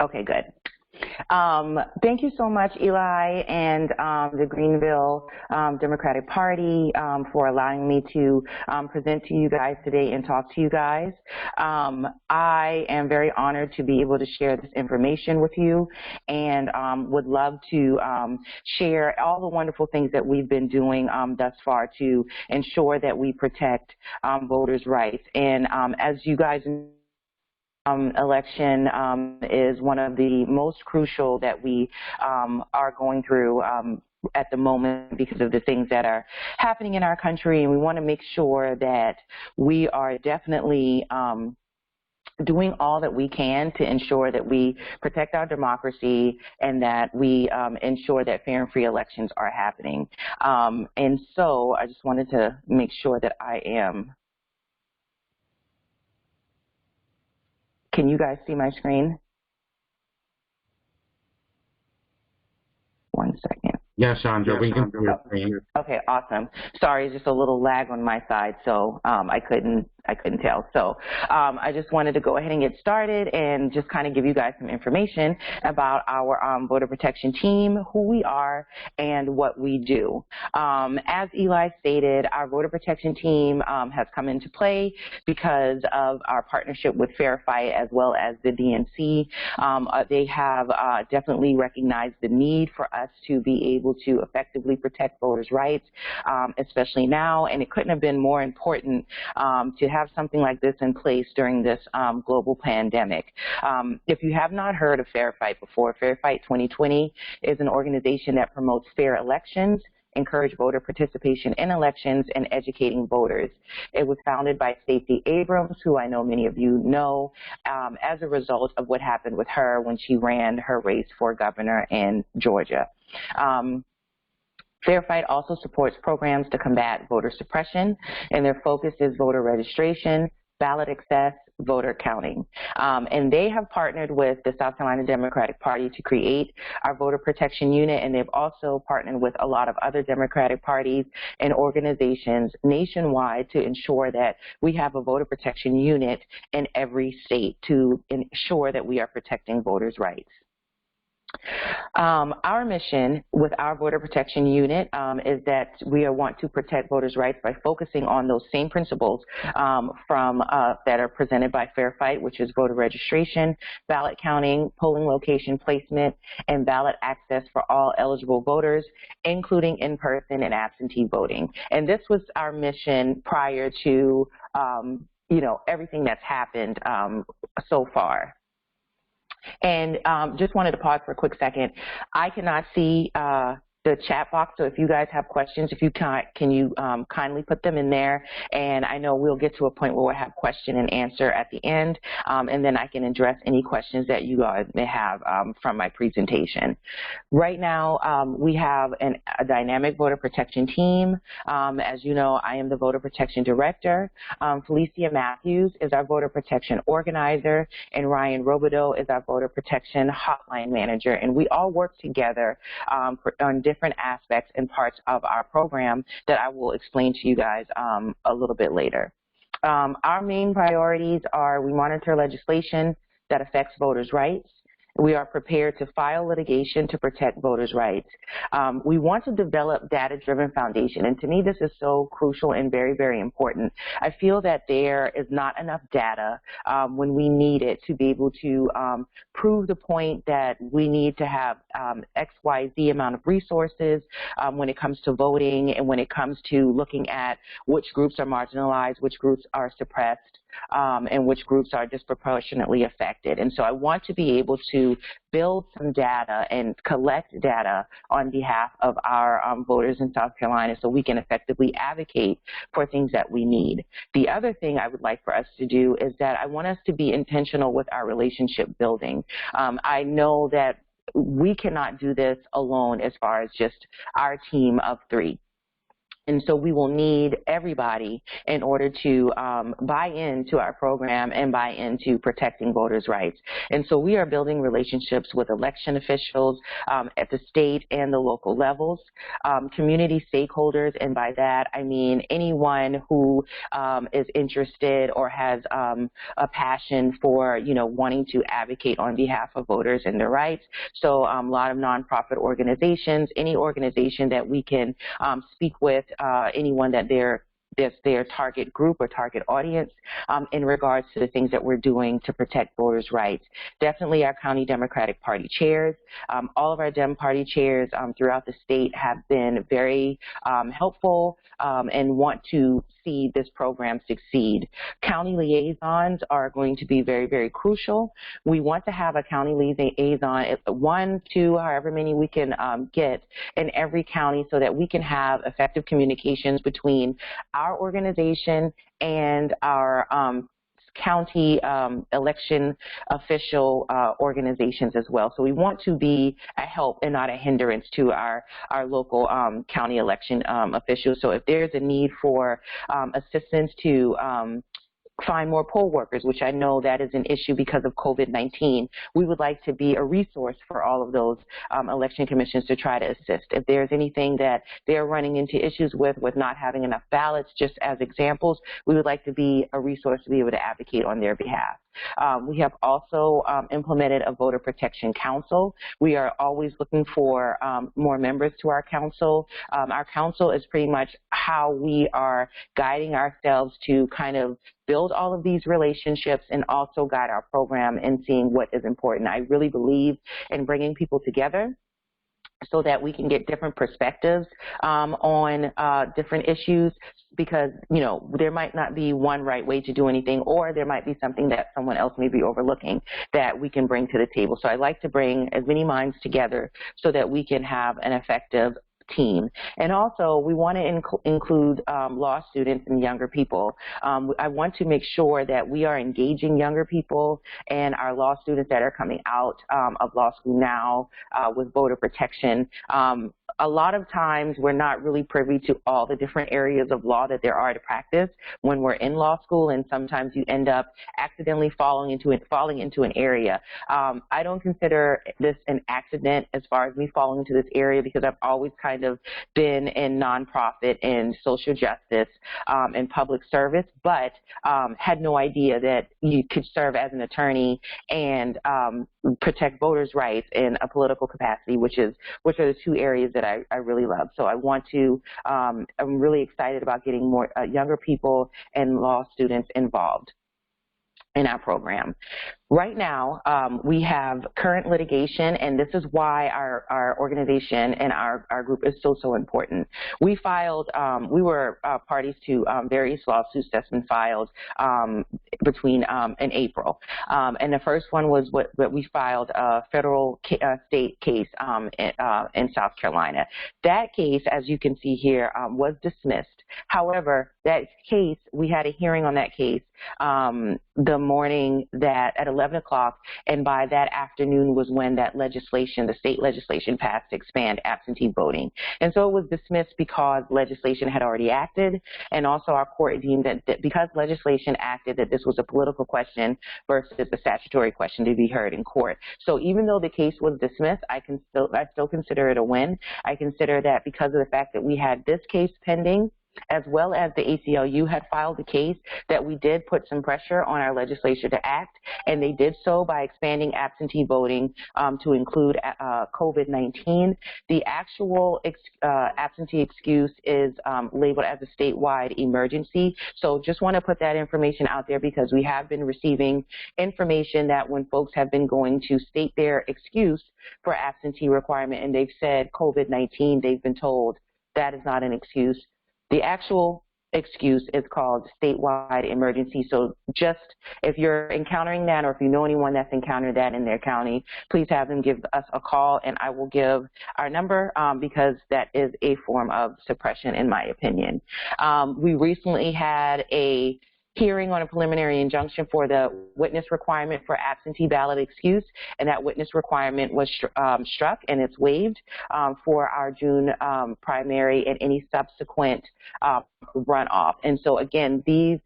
Okay, good. Thank you so much, Eli, and the Greenville Democratic Party for allowing me to present to you guys today and talk to you guys. I am very honored to be able to share this information with you, and would love to share all the wonderful things that we've been doing thus far to ensure that we protect voters' rights. And as you guys know, election is one of the most crucial that we are going through at the moment because of the things that are happening in our country, and we want to make sure that we are definitely doing all that we can to ensure that we protect our democracy and that we ensure that fair and free elections are happening. And so I just wanted to make sure that I am. Can you guys see my screen? One second. Yeah, Shaundra, we can see your screen. Okay, awesome. Sorry, just a little lag on my side, so I couldn't tell. So I just wanted to go ahead and get started and just kind of give you guys some information about our voter protection team, who we are, and what we do. As Eli stated, our voter protection team has come into play because of our partnership with Fair Fight as well as the DNC. They have definitely recognized the need for us to be able to effectively protect voters' rights, especially now, and it couldn't have been more important to have something like this in place during this global pandemic. If you have not heard of Fair Fight before, Fair Fight 2020 is an organization that promotes fair elections, encourage voter participation in elections, and educating voters. It was founded by Stacey Abrams, who I know many of you know, as a result of what happened with her when she ran her race for governor in Georgia. Fair Fight also supports programs to combat voter suppression, and their focus is voter registration, ballot access, voter counting. And they have partnered with the South Carolina Democratic Party to create our voter protection unit, and they've also partnered with a lot of other Democratic parties and organizations nationwide to ensure that we have a voter protection unit in every state to ensure that we are protecting voters' rights. Our mission with our voter protection unit is that we want to protect voters' rights by focusing on those same principles that are presented by Fair Fight, which is voter registration, ballot counting, polling location placement, and ballot access for all eligible voters, including in-person and absentee voting. And this was our mission prior to everything that's happened so far. And just wanted to pause for a quick second. I cannot see the chat box, so if you guys have questions, if you can you kindly put them in there, and I know we'll get to a point where we'll have question and answer at the end, and then I can address any questions that you guys may have from my presentation. Right now, we have a dynamic voter protection team. As you know, I am the voter protection director. Felicia Matthews is our voter protection organizer, and Ryan Robideau is our voter protection hotline manager, and we all work together on different aspects and parts of our program that I will explain to you guys a little bit later. Our main priorities are we monitor legislation that affects voters' rights. We are prepared to file litigation to protect voters' rights. We want to develop data-driven foundation, and to me this is so crucial and very, very important. I feel that there is not enough data when we need it to be able to prove the point that we need to have XYZ amount of resources when it comes to voting and when it comes to looking at which groups are marginalized, which groups are suppressed, and which groups are disproportionately affected. And so I want to be able to build some data and collect data on behalf of our voters in South Carolina so we can effectively advocate for things that we need. The other thing I would like for us to do is that I want us to be intentional with our relationship building. I know that we cannot do this alone as far as just our team of 3. And so we will need everybody in order to buy into our program and buy into protecting voters' rights. And so we are building relationships with election officials at the state and the local levels, community stakeholders, and by that I mean anyone who is interested or has a passion for, wanting to advocate on behalf of voters and their rights. So a lot of nonprofit organizations, any organization that we can speak with, anyone that that's their target group or target audience in regards to the things that we're doing to protect voters' rights. Definitely our county Democratic Party chairs. All of our Dem Party chairs throughout the state have been very helpful and want to see this program succeed. County liaisons are going to be very, very crucial. We want to have a county liaison, 1, 2, however many we can get in every county so that we can have effective communications between our organization and our county election official organizations as well. So we want to be a help and not a hindrance to our local county election officials. So if there's a need for assistance to find more poll workers, which I know that is an issue because of COVID-19. We would like to be a resource for all of those election commissions to try to assist. If there's anything that they're running into issues with not having enough ballots, just as examples, we would like to be a resource to be able to advocate on their behalf. We have also implemented a voter protection council. We are always looking for more members to our council. Our council is pretty much how we are guiding ourselves to kind of build all of these relationships and also guide our program in seeing what is important. I really believe in bringing people together so that we can get different perspectives on different issues, because there might not be one right way to do anything, or there might be something that someone else may be overlooking that we can bring to the table. So I like to bring as many minds together so that we can have an effective team. And also we want to include law students and younger people. I want to make sure that we are engaging younger people and our law students that are coming out of law school now with voter protection. A lot of times we're not really privy to all the different areas of law that there are to practice when we're in law school, and sometimes you end up accidentally falling into an area. I don't consider this an accident as far as me falling into this area, because I've always kind of been in nonprofit and social justice and public service, but had no idea that you could serve as an attorney and protect voters' rights in a political capacity, which are the two areas that I really love. So I want to, I'm really excited about getting more younger people and law students involved. in our program. Right now, we have current litigation, and this is why our organization and our group is so important. We filed, we were parties to various lawsuits that's been filed between in April. And the first one was what we filed a federal state case in South Carolina. That case, as you can see here, was dismissed. However, that case, we had a hearing on that case the morning that at 11 o'clock, and by that afternoon was when that legislation, the state legislation passed to expand absentee voting. And so it was dismissed because legislation had already acted, and also our court deemed that because legislation acted, that this was a political question versus a statutory question to be heard in court. So even though the case was dismissed, I still consider it a win. I consider that because of the fact that we had this case pending, as well as the ACLU had filed the case, that we did put some pressure on our legislature to act, and they did so by expanding absentee voting to include COVID-19. The actual absentee excuse is labeled as a statewide emergency. So just want to put that information out there because we have been receiving information that when folks have been going to state their excuse for absentee requirement and they've said COVID-19, they've been told that is not an excuse. The actual excuse is called statewide emergency. So just if you're encountering that, or if you know anyone that's encountered that in their county, please have them give us a call, and I will give our number because that is a form of suppression in my opinion. We recently had a hearing on a preliminary injunction for the witness requirement for absentee ballot excuse, and that witness requirement was struck, and it's waived for our June primary and any subsequent runoff. And so again, these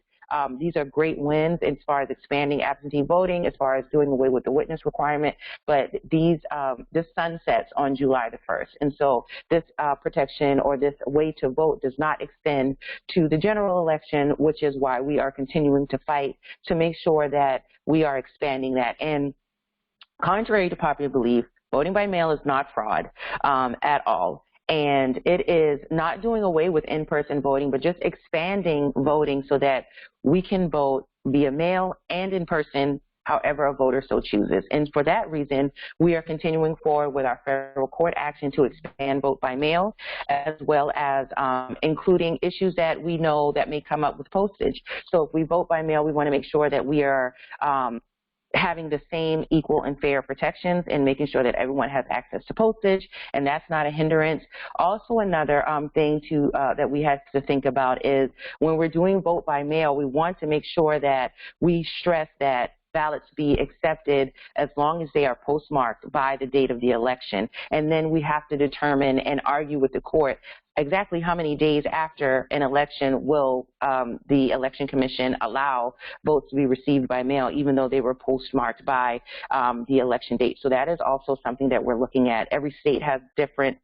are great wins as far as expanding absentee voting, as far as doing away with the witness requirement, but this sunsets on July the 1st. And so this protection or this way to vote does not extend to the general election, which is why we are continuing to fight to make sure that we are expanding that. And contrary to popular belief, voting by mail is not fraud at all. And it is not doing away with in-person voting, but just expanding voting so that we can vote via mail and in person, however a voter so chooses. And for that reason, we are continuing forward with our federal court action to expand vote by mail, as well as including issues that we know that may come up with postage. So if we vote by mail, we want to make sure that we are having the same equal and fair protections and making sure that everyone has access to postage, and that's not a hindrance. Also, another thing that we have to think about is when we're doing vote by mail, we want to make sure that we stress that ballots be accepted as long as they are postmarked by the date of the election. And then we have to determine and argue with the court exactly how many days after an election will the Election Commission allow votes to be received by mail, even though they were postmarked by the election date. So that is also something that we're looking at. Every state has different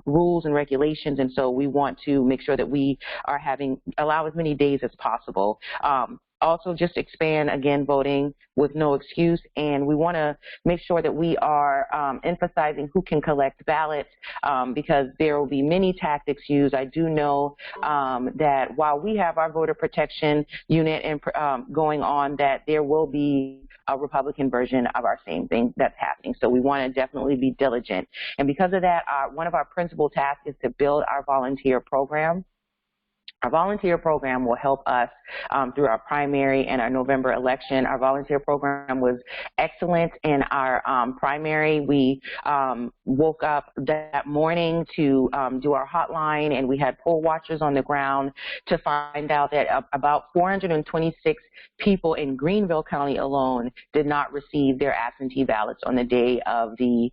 rules and regulations, and so we want to make sure that we are allow as many days as possible. Also, just expand, again, voting with no excuse, and we want to make sure that we are emphasizing who can collect ballots because there will be many tactics used. I do know that while we have our voter protection unit going on, that there will be a Republican version of our same thing that's happening. So we want to definitely be diligent. And because of that, one of our principal tasks is to build our volunteer program. Our volunteer program will help us through our primary and our November election. Our volunteer program was excellent in our primary. We woke up that morning to do our hotline, and we had poll watchers on the ground to find out that about 426 people in Greenville County alone did not receive their absentee ballots on the day of the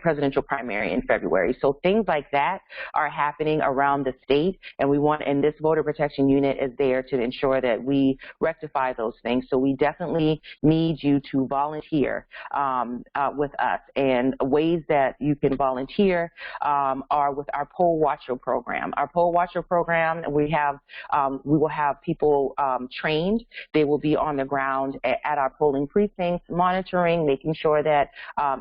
presidential primary in February. So things like that are happening around the state, and this voter protection unit is there to ensure that we rectify those things. So we definitely need you to volunteer with us. And ways that you can volunteer are with our poll watcher program. Our poll watcher program, we will have people trained. They will be on the ground at our polling precincts, monitoring, making sure that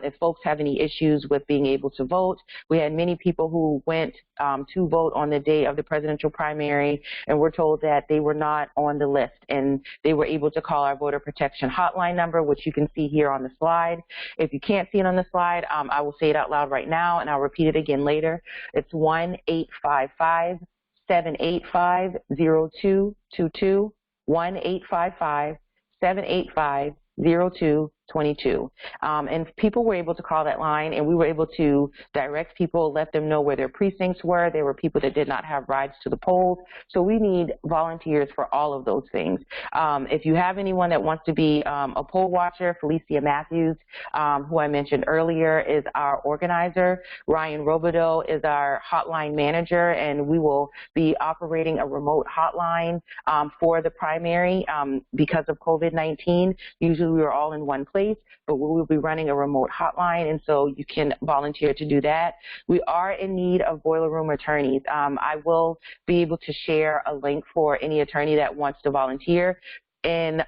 if folks have any any issues with being able to vote. We had many people who went to vote on the day of the presidential primary and were told that they were not on the list, and they were able to call our voter protection hotline number, which you can see here on the slide. If you can't see it on the slide, I will say it out loud right now, and I'll repeat it again later. It's 1-855-785-0222, 1-855-785-0222. And people were able to call that line, and we were able to direct people, let them know where their precincts were. There were people that did not have rides to the polls. So we need volunteers for all of those things. If you have anyone that wants to be a poll watcher, Felicia Matthews, who I mentioned earlier, is our organizer. Ryan Robideau is our hotline manager, and we will be operating a remote hotline for the primary because of COVID-19. Usually we are all in one place, but we will be running a remote hotline, and so you can volunteer to do that. We are in need of boiler room attorneys. I will be able to share a link for any attorney that wants to volunteer. In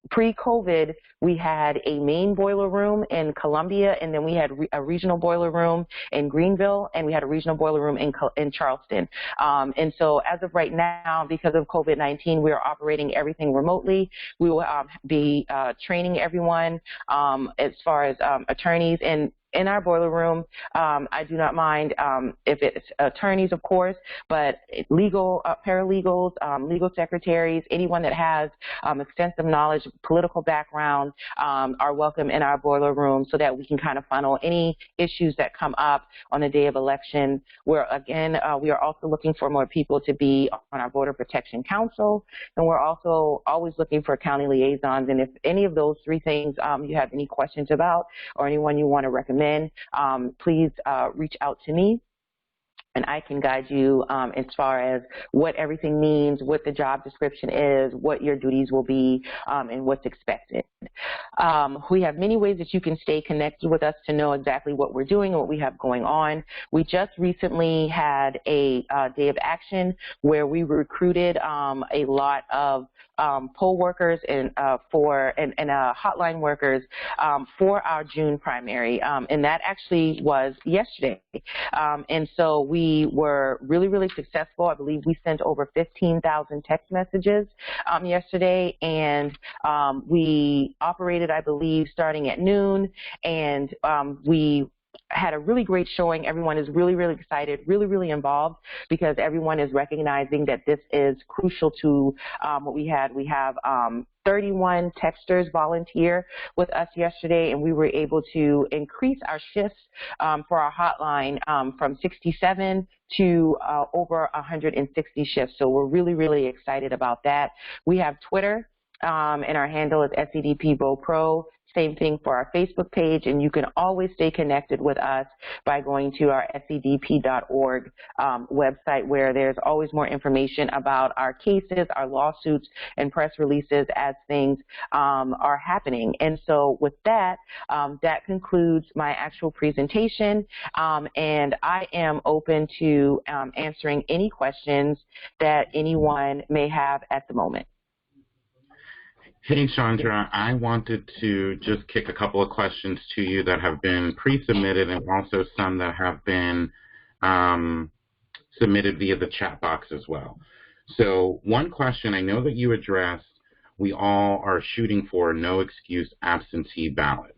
pre-COVID, we had a main boiler room in Columbia, and then we had a regional boiler room in Greenville, and we had a regional boiler room in Charleston. And so as of right now, because of COVID-19, we are operating everything remotely. We will be training everyone as far as attorneys. And in our boiler room, I do not mind if it's attorneys, of course, but legal, paralegals, legal secretaries, anyone that has extensive knowledge, political background, are welcome in our boiler room so that we can kind of funnel any issues that come up on the day of election. Where again, we are also looking for more people to be on our Voter Protection Council, and we're also always looking for county liaisons. And if any of those three things you have any questions about, or anyone you want to recommend, please reach out to me, and I can guide you as far as what everything means, what the job description is, what your duties will be, and what's expected. We have many ways that you can stay connected with us to know exactly what we're doing and what we have going on. We just recently had a day of action where we recruited a lot of poll workers and hotline workers for our June primary, and that actually was yesterday. And so we were really, really successful. I believe we sent over 15,000 text messages yesterday, and we operated, I believe, starting at noon, and we had a really great showing. Everyone is really, really excited, really, really involved, because everyone is recognizing that this is crucial to what we had. We have 31 texters volunteer with us yesterday, and we were able to increase our shifts for our hotline from 67 to over 160 shifts. So we're really, really excited about that. We have Twitter, and our handle is SCDP Pro. Same thing for our Facebook page, and you can always stay connected with us by going to our scdp.org website, where there's always more information about our cases, our lawsuits, and press releases as things are happening. And so with that, that concludes my actual presentation, and I am open to answering any questions that anyone may have at the moment. Hey, Shaundra, I wanted to just kick a couple of questions to you that have been pre-submitted, and also some that have been submitted via the chat box as well. So one question I know that you addressed, we all are shooting for no excuse absentee ballot.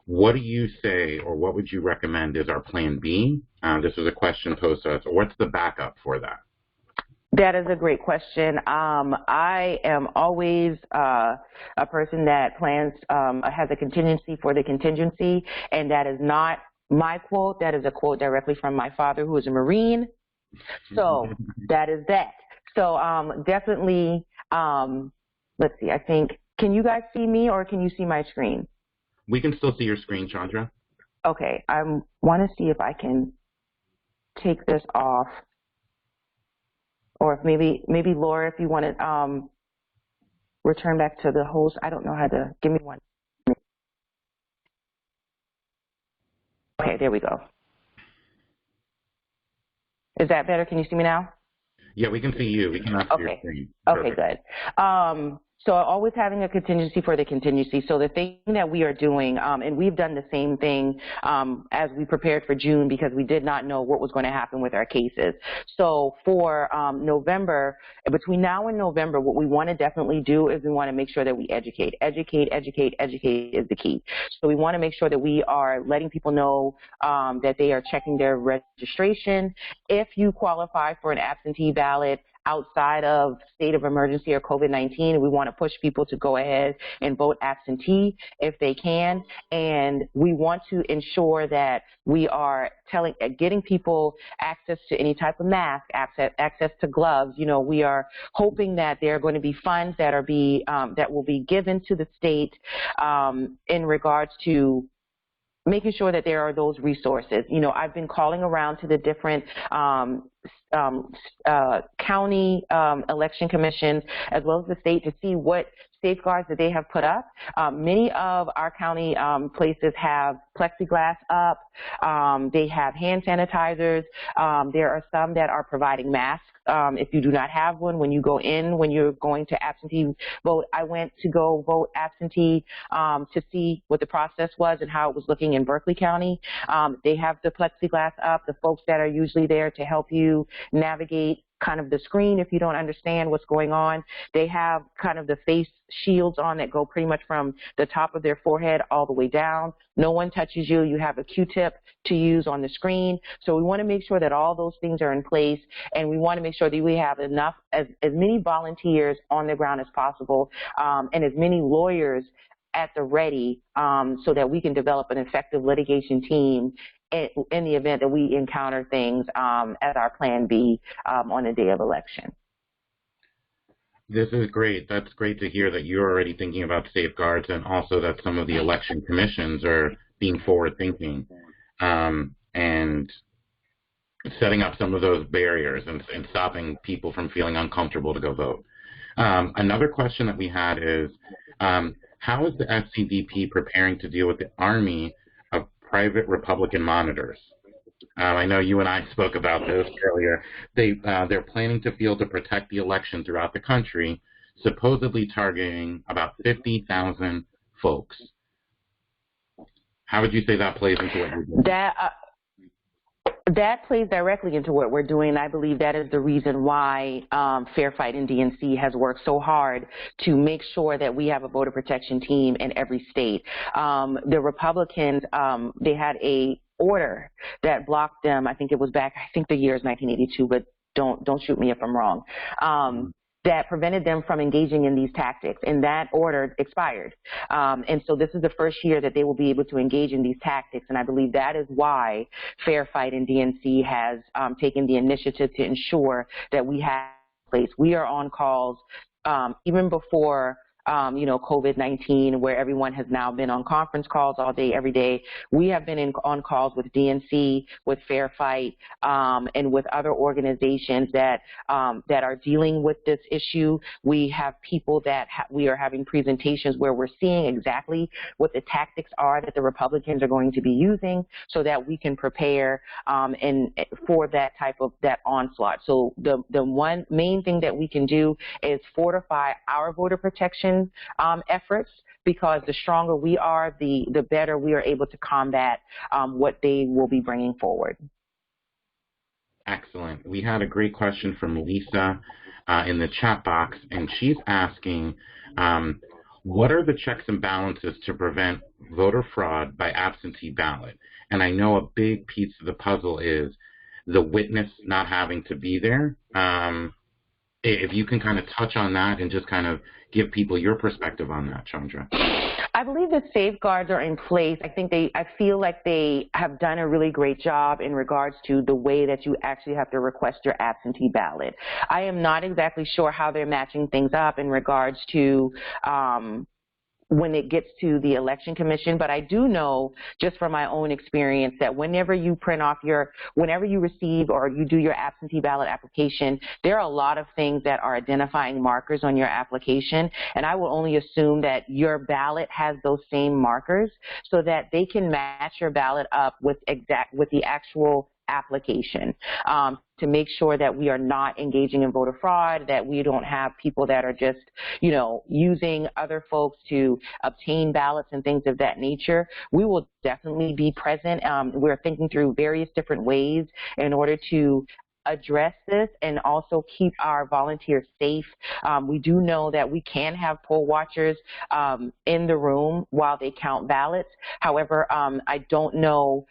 What do you say, or what would you recommend is our plan B? This was a question posed to us. What's the backup for that? That is a great question. I am always a person that plans, has a contingency for the contingency, and that is not my quote. That is a quote directly from my father, who is a Marine. So that is that. So definitely, let's see, I think, can you guys see me, or can you see my screen? We can still see your screen, Shaundra. Okay, I want to see if I can take this off. Or if maybe Laura, if you want to return back to the host. I don't know how to, give me one. Okay, there we go. Is that better? Can you see me now? Yeah, we can see you. We can see your screen. Okay, good. So always having a contingency for the contingency. So the thing that we are doing, and we've done the same thing as we prepared for June because we did not know what was going to happen with our cases. So for November, between now and November, what we want to definitely do is we want to make sure that we educate. Educate is the key. So we want to make sure that we are letting people know that they are checking their registration. If you qualify for an absentee ballot outside of state of emergency or COVID-19, we want to push people to go ahead and vote absentee if they can. And we want to ensure that we are getting people access to any type of mask, access to gloves. You know, we are hoping that there are going to be funds that will be given to the state in regards to making sure that there are those resources. You know, I've been calling around to the different county election commissions as well as the state to see what safeguards that they have put up. Many of our county places have plexiglass up. They have hand sanitizers. There are some that are providing masks. If you do not have one, when you go in, when you're going to absentee vote, I went to go vote absentee to see what the process was and how it was looking in Berkeley County. They have the plexiglass up, the folks that are usually there to help you navigate kind of the screen if you don't understand what's going on. They have kind of the face shields on that go pretty much from the top of their forehead all the way down. No one touches you. You have a Q-tip to use on the screen. So we want to make sure that all those things are in place, and we want to make sure that we have enough, as many volunteers on the ground as possible, and as many lawyers at the ready so that we can develop an effective litigation team in the event that we encounter things as our plan B on the day of election. This is great. That's great to hear that you're already thinking about safeguards, and also that some of the election commissions are being forward-thinking and setting up some of those barriers and stopping people from feeling uncomfortable to go vote. Another question that we had is, how is the SCDP preparing to deal with the army of private Republican monitors? I know you and I spoke about this earlier. They're planning to field to protect the election throughout the country, supposedly targeting about 50,000 folks. How would you say that plays into what you're doing? That plays directly into what we're doing, and I believe that is the reason why Fair Fight and DNC has worked so hard to make sure that we have a voter protection team in every state. The Republicans, they had a order that blocked them. I think it was back, I think the year is 1982, but don't shoot me if I'm wrong. That prevented them from engaging in these tactics, and that order expired. And so this is the first year that they will be able to engage in these tactics, and I believe that is why Fair Fight and DNC has taken the initiative to ensure that we have a place. We are on calls even before COVID-19, where everyone has now been on conference calls all day, every day. We have been on calls with DNC, with Fair Fight, and with other organizations that are dealing with this issue. We have people that we are having presentations where we're seeing exactly what the tactics are that the Republicans are going to be using, so that we can prepare for that type of onslaught. So the one main thing that we can do is fortify our voter protection efforts, because the stronger we are, the better we are able to combat what they will be bringing forward. Excellent. We had a great question from Lisa in the chat box, and she's asking, what are the checks and balances to prevent voter fraud by absentee ballot? And I know a big piece of the puzzle is the witness not having to be there. If you can kind of touch on that and just kind of give people your perspective on that, Shaundra. I believe the safeguards are in place. I feel like they have done a really great job in regards to the way that you actually have to request your absentee ballot. I am not exactly sure how they're matching things up in regards to when it gets to the election commission, but I do know just from my own experience that whenever you receive or you do your absentee ballot application, there are a lot of things that are identifying markers on your application, and I will only assume that your ballot has those same markers so that they can match your ballot up with the actual application, to make sure that we are not engaging in voter fraud, that we don't have people that are just, using other folks to obtain ballots and things of that nature. We will definitely be present. We're thinking through various different ways in order to address this and also keep our volunteers safe. We do know that we can have poll watchers in the room while they count ballots. However, I don't know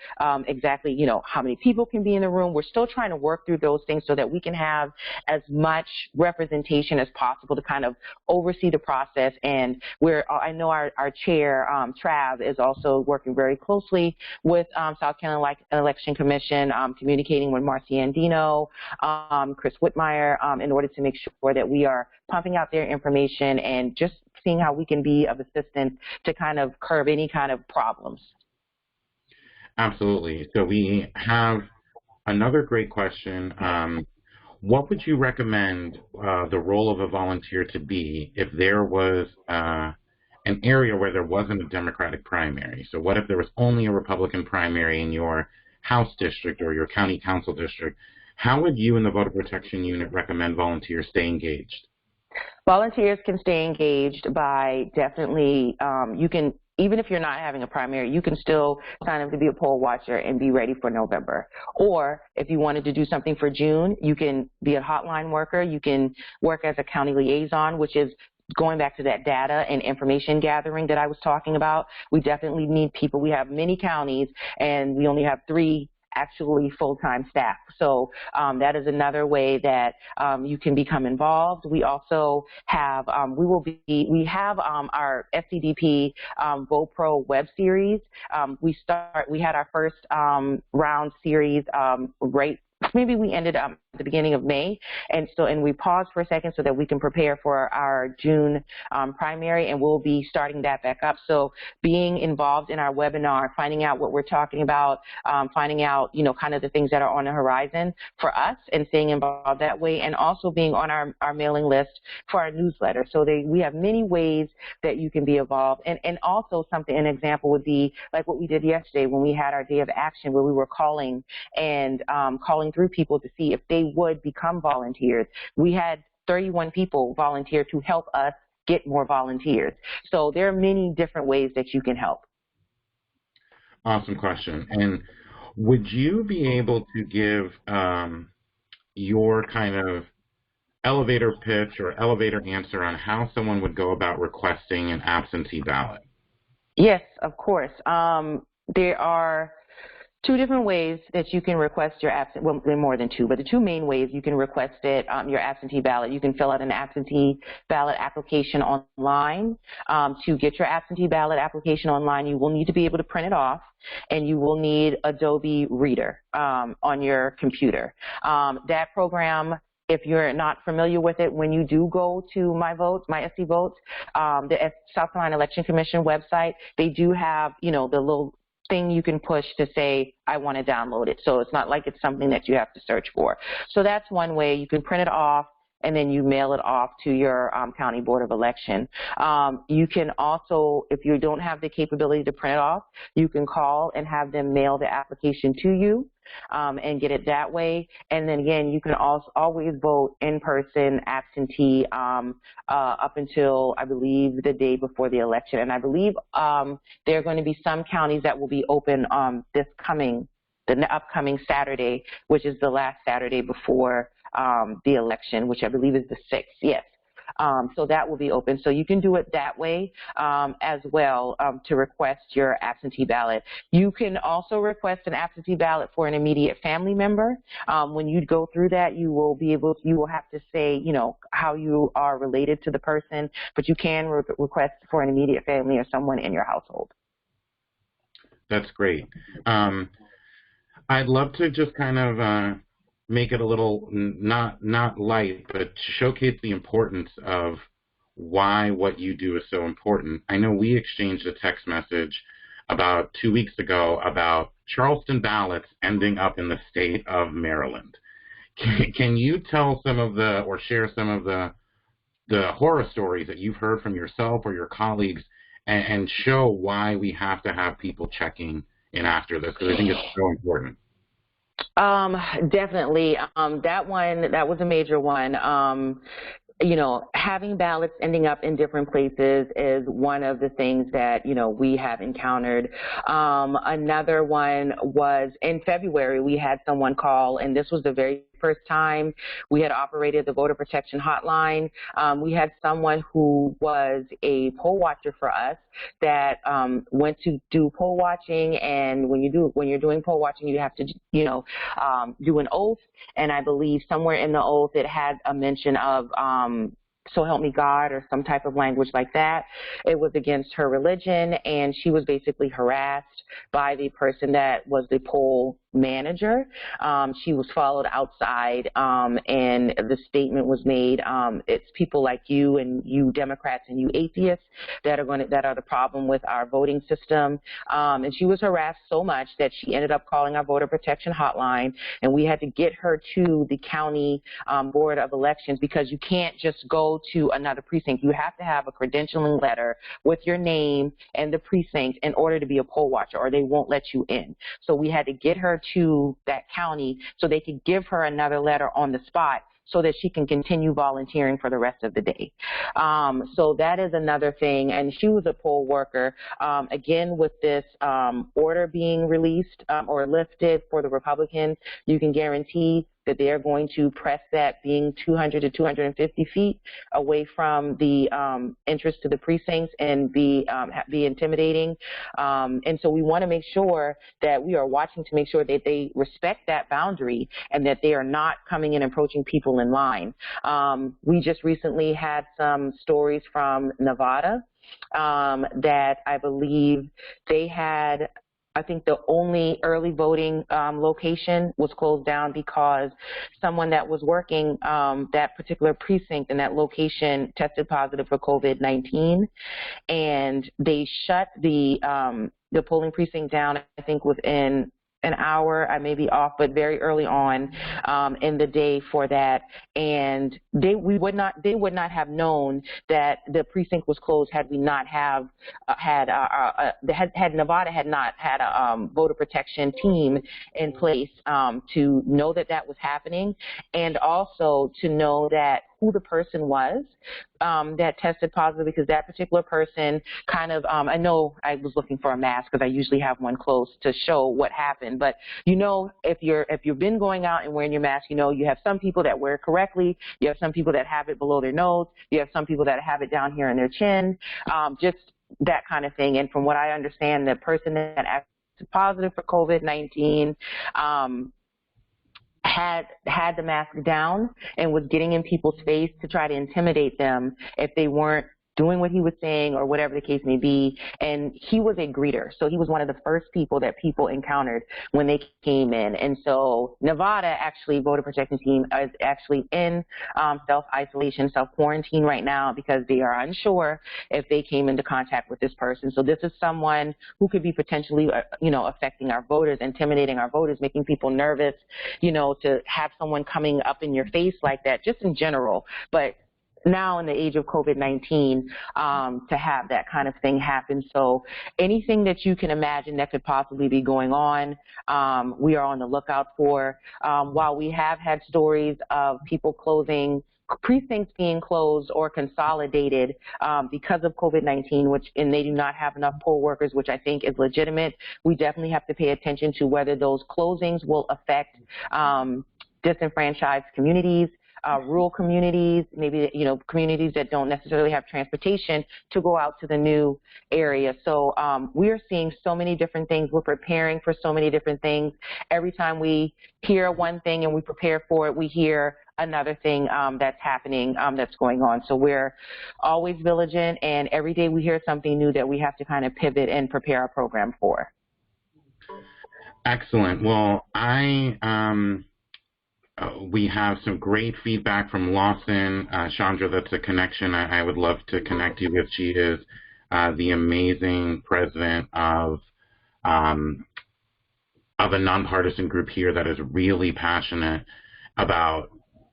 exactly, how many people can be in the room. We're still trying to work through those things so that we can have as much representation as possible to kind of oversee the process. And I know our chair, Trav, is also working very closely with South Carolina Election Commission, communicating with Marcy Andino, Chris Whitmire, in order to make sure that we are pumping out their information and just seeing how we can be of assistance to kind of curb any kind of problems. Absolutely. So we have another great question. What would you recommend the role of a volunteer to be if there was an area where there wasn't a Democratic primary? So what if there was only a Republican primary in your House district or your county council district? How would you and the Voter Protection Unit recommend volunteers stay engaged? Volunteers can stay engaged by definitely, you can, even if you're not having a primary, you can still sign up to be a poll watcher and be ready for November. Or if you wanted to do something for June, you can be a hotline worker. You can work as a county liaison, which is going back to that data and information gathering that I was talking about. We definitely need people. We have many counties, and we only have 3 actually full-time staff. So that is another way that you can become involved. We also have, we have our SCDP Vote Pro web series. We had our first round series maybe we ended up at the beginning of May, and we paused for a second so that we can prepare for our June primary, and we'll be starting that back up. So being involved in our webinar, finding out what we're talking about, finding out, kind of the things that are on the horizon for us and staying involved that way, and also being on our mailing list for our newsletter. So we have many ways that you can be involved, and also an example would be like what we did yesterday when we had our day of action, where we were calling through people to see if they would become volunteers. We had 31 people volunteer to help us get more volunteers. So there are many different ways that you can help. Awesome question. And would you be able to give your kind of elevator pitch or elevator answer on how someone would go about requesting an absentee ballot? Yes, of course. There are 2 different ways that you can request your well, there are more than 2, but the 2 main ways you can request it, your absentee ballot. You can fill out an absentee ballot application online. To get your absentee ballot application online, you will need to be able to print it off, and you will need Adobe Reader on your computer. That program, if you're not familiar with it, when you do go to My SC Votes, the South Carolina Election Commission website, they do have, the little thing you can push to say, I want to download it. So it's not like it's something that you have to search for. So that's one way. You can print it off, and then you mail it off to your county board of election. You can also, if you don't have the capability to print it off, you can call and have them mail the application to you and get it that way. And then again, you can also always vote in person, absentee, up until, I believe, the day before the election. And I believe there are going to be some counties that will be open the upcoming Saturday, which is the last Saturday before the election, which I believe is the 6th, yes. So that will be open. So you can do it that way as well to request your absentee ballot. You can also request an absentee ballot for an immediate family member. When you go through that, you will have to say, how you are related to the person, but you can request for an immediate family or someone in your household. That's great. I'd love to just kind of make it a little not light, but to showcase the importance of why what you do is so important. I know we exchanged a text message about 2 weeks ago about Charleston ballots ending up in the state of Maryland. Can you tell or share some of the horror stories that you've heard from yourself or your colleagues and show why we have to have people checking in after this? Because I think it's so important. Definitely. That was a major one. Having ballots ending up in different places is one of the things that, we have encountered. Another one was in February, we had someone call, and this was the very first time we had operated the voter protection hotline. We had someone who was a poll watcher for us that went to do poll watching, and when you're doing poll watching, you have to, do an oath, and I believe somewhere in the oath it had a mention of so help me God, or some type of language like that. It was against her religion, and she was basically harassed by the person that was the poll manager. She was followed outside, and the statement was made, it's people like you and you Democrats and you atheists that are the problem with our voting system. And she was harassed so much that she ended up calling our voter protection hotline, and we had to get her to the county board of elections, because you can't just go to another precinct. You have to have a credentialing letter with your name and the precinct in order to be a poll watcher, or they won't let you in. So we had to get her to that county so they could give her another letter on the spot so that she can continue volunteering for the rest of the day. So that is another thing. And she was a poll worker. Again, with this order being released or lifted for the Republicans, you can guarantee that they are going to press that being 200 to 250 feet away from the entrance to the precincts and be intimidating. And so we want to make sure that we are watching to make sure that they respect that boundary and that they are not coming in and approaching people in line. We just recently had some stories from Nevada that I believe they had, I think the only early voting location was closed down because someone that was working that particular precinct in that location tested positive for COVID-19, and they shut the polling precinct down, I think, within an hour. I may be off, but very early on in the day for that, and they would not have known that the precinct was closed had we not have had Nevada had not had a voter protection team in place to know that that was happening, and also to know that who the person was that tested positive, because that particular person kind of, I know I was looking for a mask because I usually have one close to show what happened, but if you've been going out and wearing your mask, you have some people that wear it correctly, you have some people that have it below their nose, you have some people that have it down here in their chin, just that kind of thing. And from what I understand, the person that tested positive for COVID-19 had the mask down and was getting in people's face to try to intimidate them if they weren't doing what he was saying or whatever the case may be. And he was a greeter, so he was one of the first people that people encountered when they came in. And so Nevada, actually, voter protection team is actually in self-isolation, self-quarantine right now, because they are unsure if they came into contact with this person. So this is someone who could be potentially, affecting our voters, intimidating our voters, making people nervous, to have someone coming up in your face like that, just in general. But now in the age of COVID-19, to have that kind of thing happen. So anything that you can imagine that could possibly be going on, we are on the lookout for. While we have had stories of people closing, precincts being closed or consolidated because of COVID-19, and they do not have enough poll workers, which I think is legitimate, we definitely have to pay attention to whether those closings will affect disenfranchised communities, rural communities, maybe, communities that don't necessarily have transportation to go out to the new area. So we're seeing so many different things. We're preparing for so many different things. Every time we hear one thing and we prepare for it, we hear another thing that's happening, that's going on. So we're always vigilant, and every day we hear something new that we have to kind of pivot and prepare our program for. Excellent. Well, we have some great feedback from Lawson. Shaundra, that's a connection I would love to connect you with. She is the amazing president of a nonpartisan group here that is really passionate about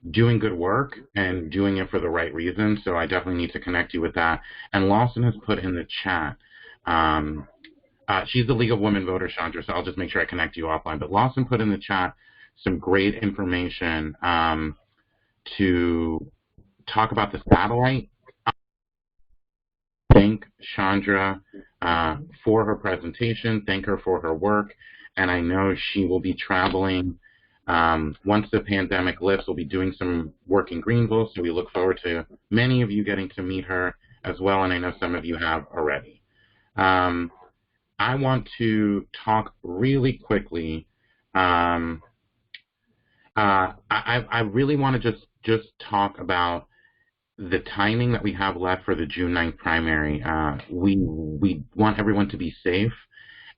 doing good work and doing it for the right reasons. So I definitely need to connect you with that. And Lawson has put in the chat, she's the League of Women Voters, Shaundra, so I'll just make sure I connect you offline. But Lawson put in the chat some great information to talk about the satellite. Thank Shaundra for her presentation, thank her for her work, and I know she will be traveling. Once the pandemic lifts, we'll be doing some work in Greenville, so we look forward to many of you getting to meet her as well, and I know some of you have already. I want to talk really quickly. I really want to just talk about the timing that we have left for the June 9th primary. We want everyone to be safe,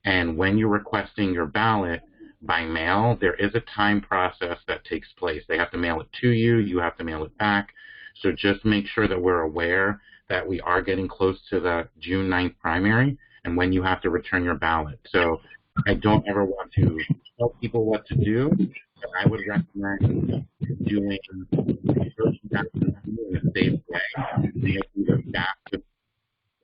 and when you're requesting your ballot by mail, there is a time process that takes place. They have to mail it to you, you have to mail it back, so just make sure that we're aware that we are getting close to the June 9th primary and when you have to return your ballot. So I don't ever want to tell people what to do, but I would recommend doing that in a safe way. Maybe the fastest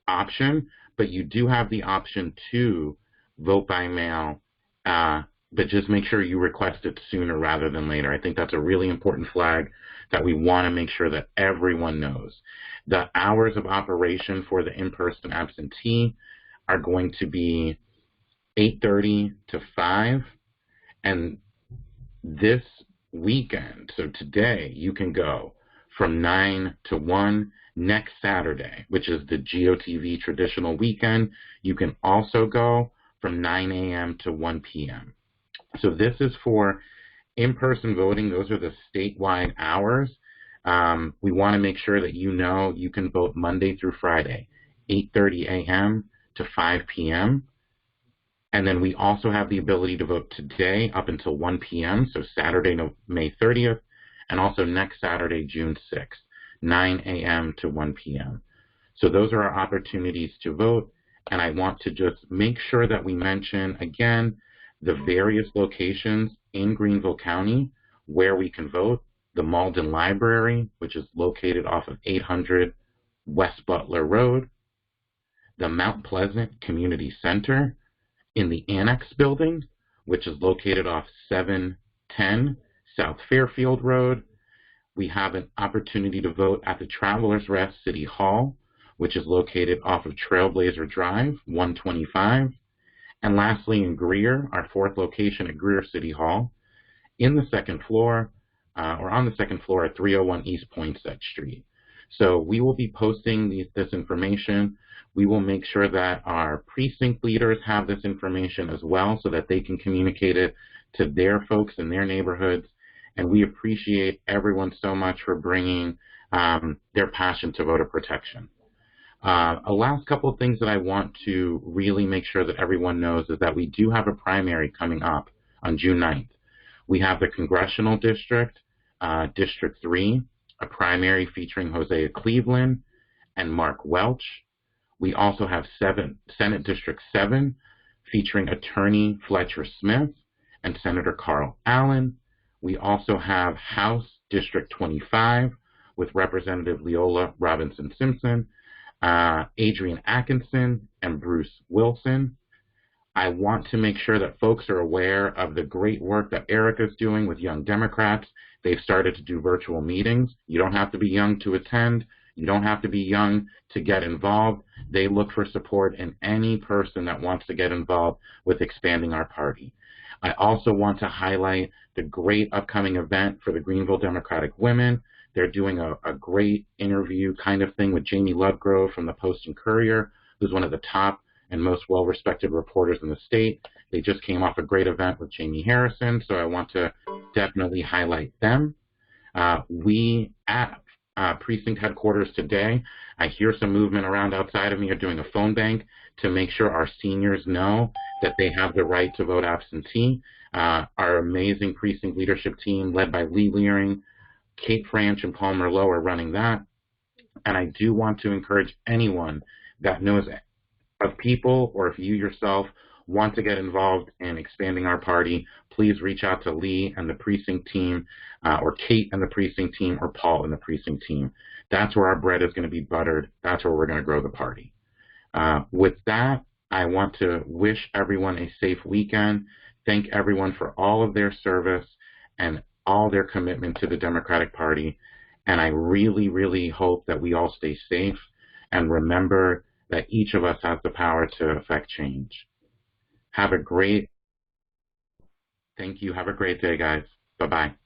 option, but you do have the option to vote by mail, but just make sure you request it sooner rather than later. I think that's a really important flag that we want to make sure that everyone knows. The hours of operation for the in-person absentee are going to be 8:30 to 5, and this weekend, so today, you can go from 9 to 1. Next Saturday, which is the GOTV traditional weekend, you can also go from 9 a.m. to 1 p.m. So this is for in-person voting. Those are the statewide hours. We want to make sure that you know you can vote Monday through Friday, 8:30 a.m. to 5 p.m. And then we also have the ability to vote today up until 1 p.m., so Saturday, May 30th, and also next Saturday, June 6th, 9 a.m. to 1 p.m. So those are our opportunities to vote, and I want to just make sure that we mention, again, the various locations in Greenville County where we can vote. The Malden Library, which is located off of 800 West Butler Road. The Mount Pleasant Community Center in the Annex Building, which is located off 710 South Fairfield Road. We have an opportunity to vote at the Travelers Rest City Hall, which is located off of Trailblazer Drive, 125. And lastly, in Greer, our fourth location at Greer City Hall, in the second floor, or on the second floor at 301 East Poinsett Street. So we will be posting this information. We will make sure that our precinct leaders have this information as well so that they can communicate it to their folks in their neighborhoods. And we appreciate everyone so much for bringing their passion to voter protection. A last couple of things that I want to really make sure that everyone knows is that we do have a primary coming up on June 9th. We have the Congressional District, District 3, a primary featuring Hosea Cleveland and Mark Welch. We also have Senate District 7, featuring Attorney Fletcher Smith and Senator Carl Allen. We also have House District 25 with Representative Leola Robinson Simpson, Adrian Atkinson, and Bruce Wilson. I want to make sure that folks are aware of the great work that Erica's doing with Young Democrats. They've started to do virtual meetings. You don't have to be young to attend. You don't have to be young to get involved. They look for support in any person that wants to get involved with expanding our party. I also want to highlight the great upcoming event for the Greenville Democratic Women. They're doing a great interview kind of thing with Jamie Lovegrove from the Post and Courier, who's one of the top and most well-respected reporters in the state. They just came off a great event with Jamie Harrison, so I want to definitely highlight them. We at precinct headquarters today, I hear some movement around outside of me, are doing a phone bank to make sure our seniors know that they have the right to vote absentee. Our amazing precinct leadership team led by Lee Leering, Kate Franch, and Paul Merlot are running that. And I do want to encourage anyone that knows of people, or if you yourself want to get involved in expanding our party, please reach out to Lee and the precinct team, or Kate and the precinct team, or Paul and the precinct team. That's where our bread is going to be buttered. That's where we're going to grow the party. With that, I want to wish everyone a safe weekend, thank everyone for all of their service, and all their commitment to the Democratic Party. And I really, really hope that we all stay safe and remember that each of us has the power to affect change. Thank you. Have a great day, guys. Bye-bye.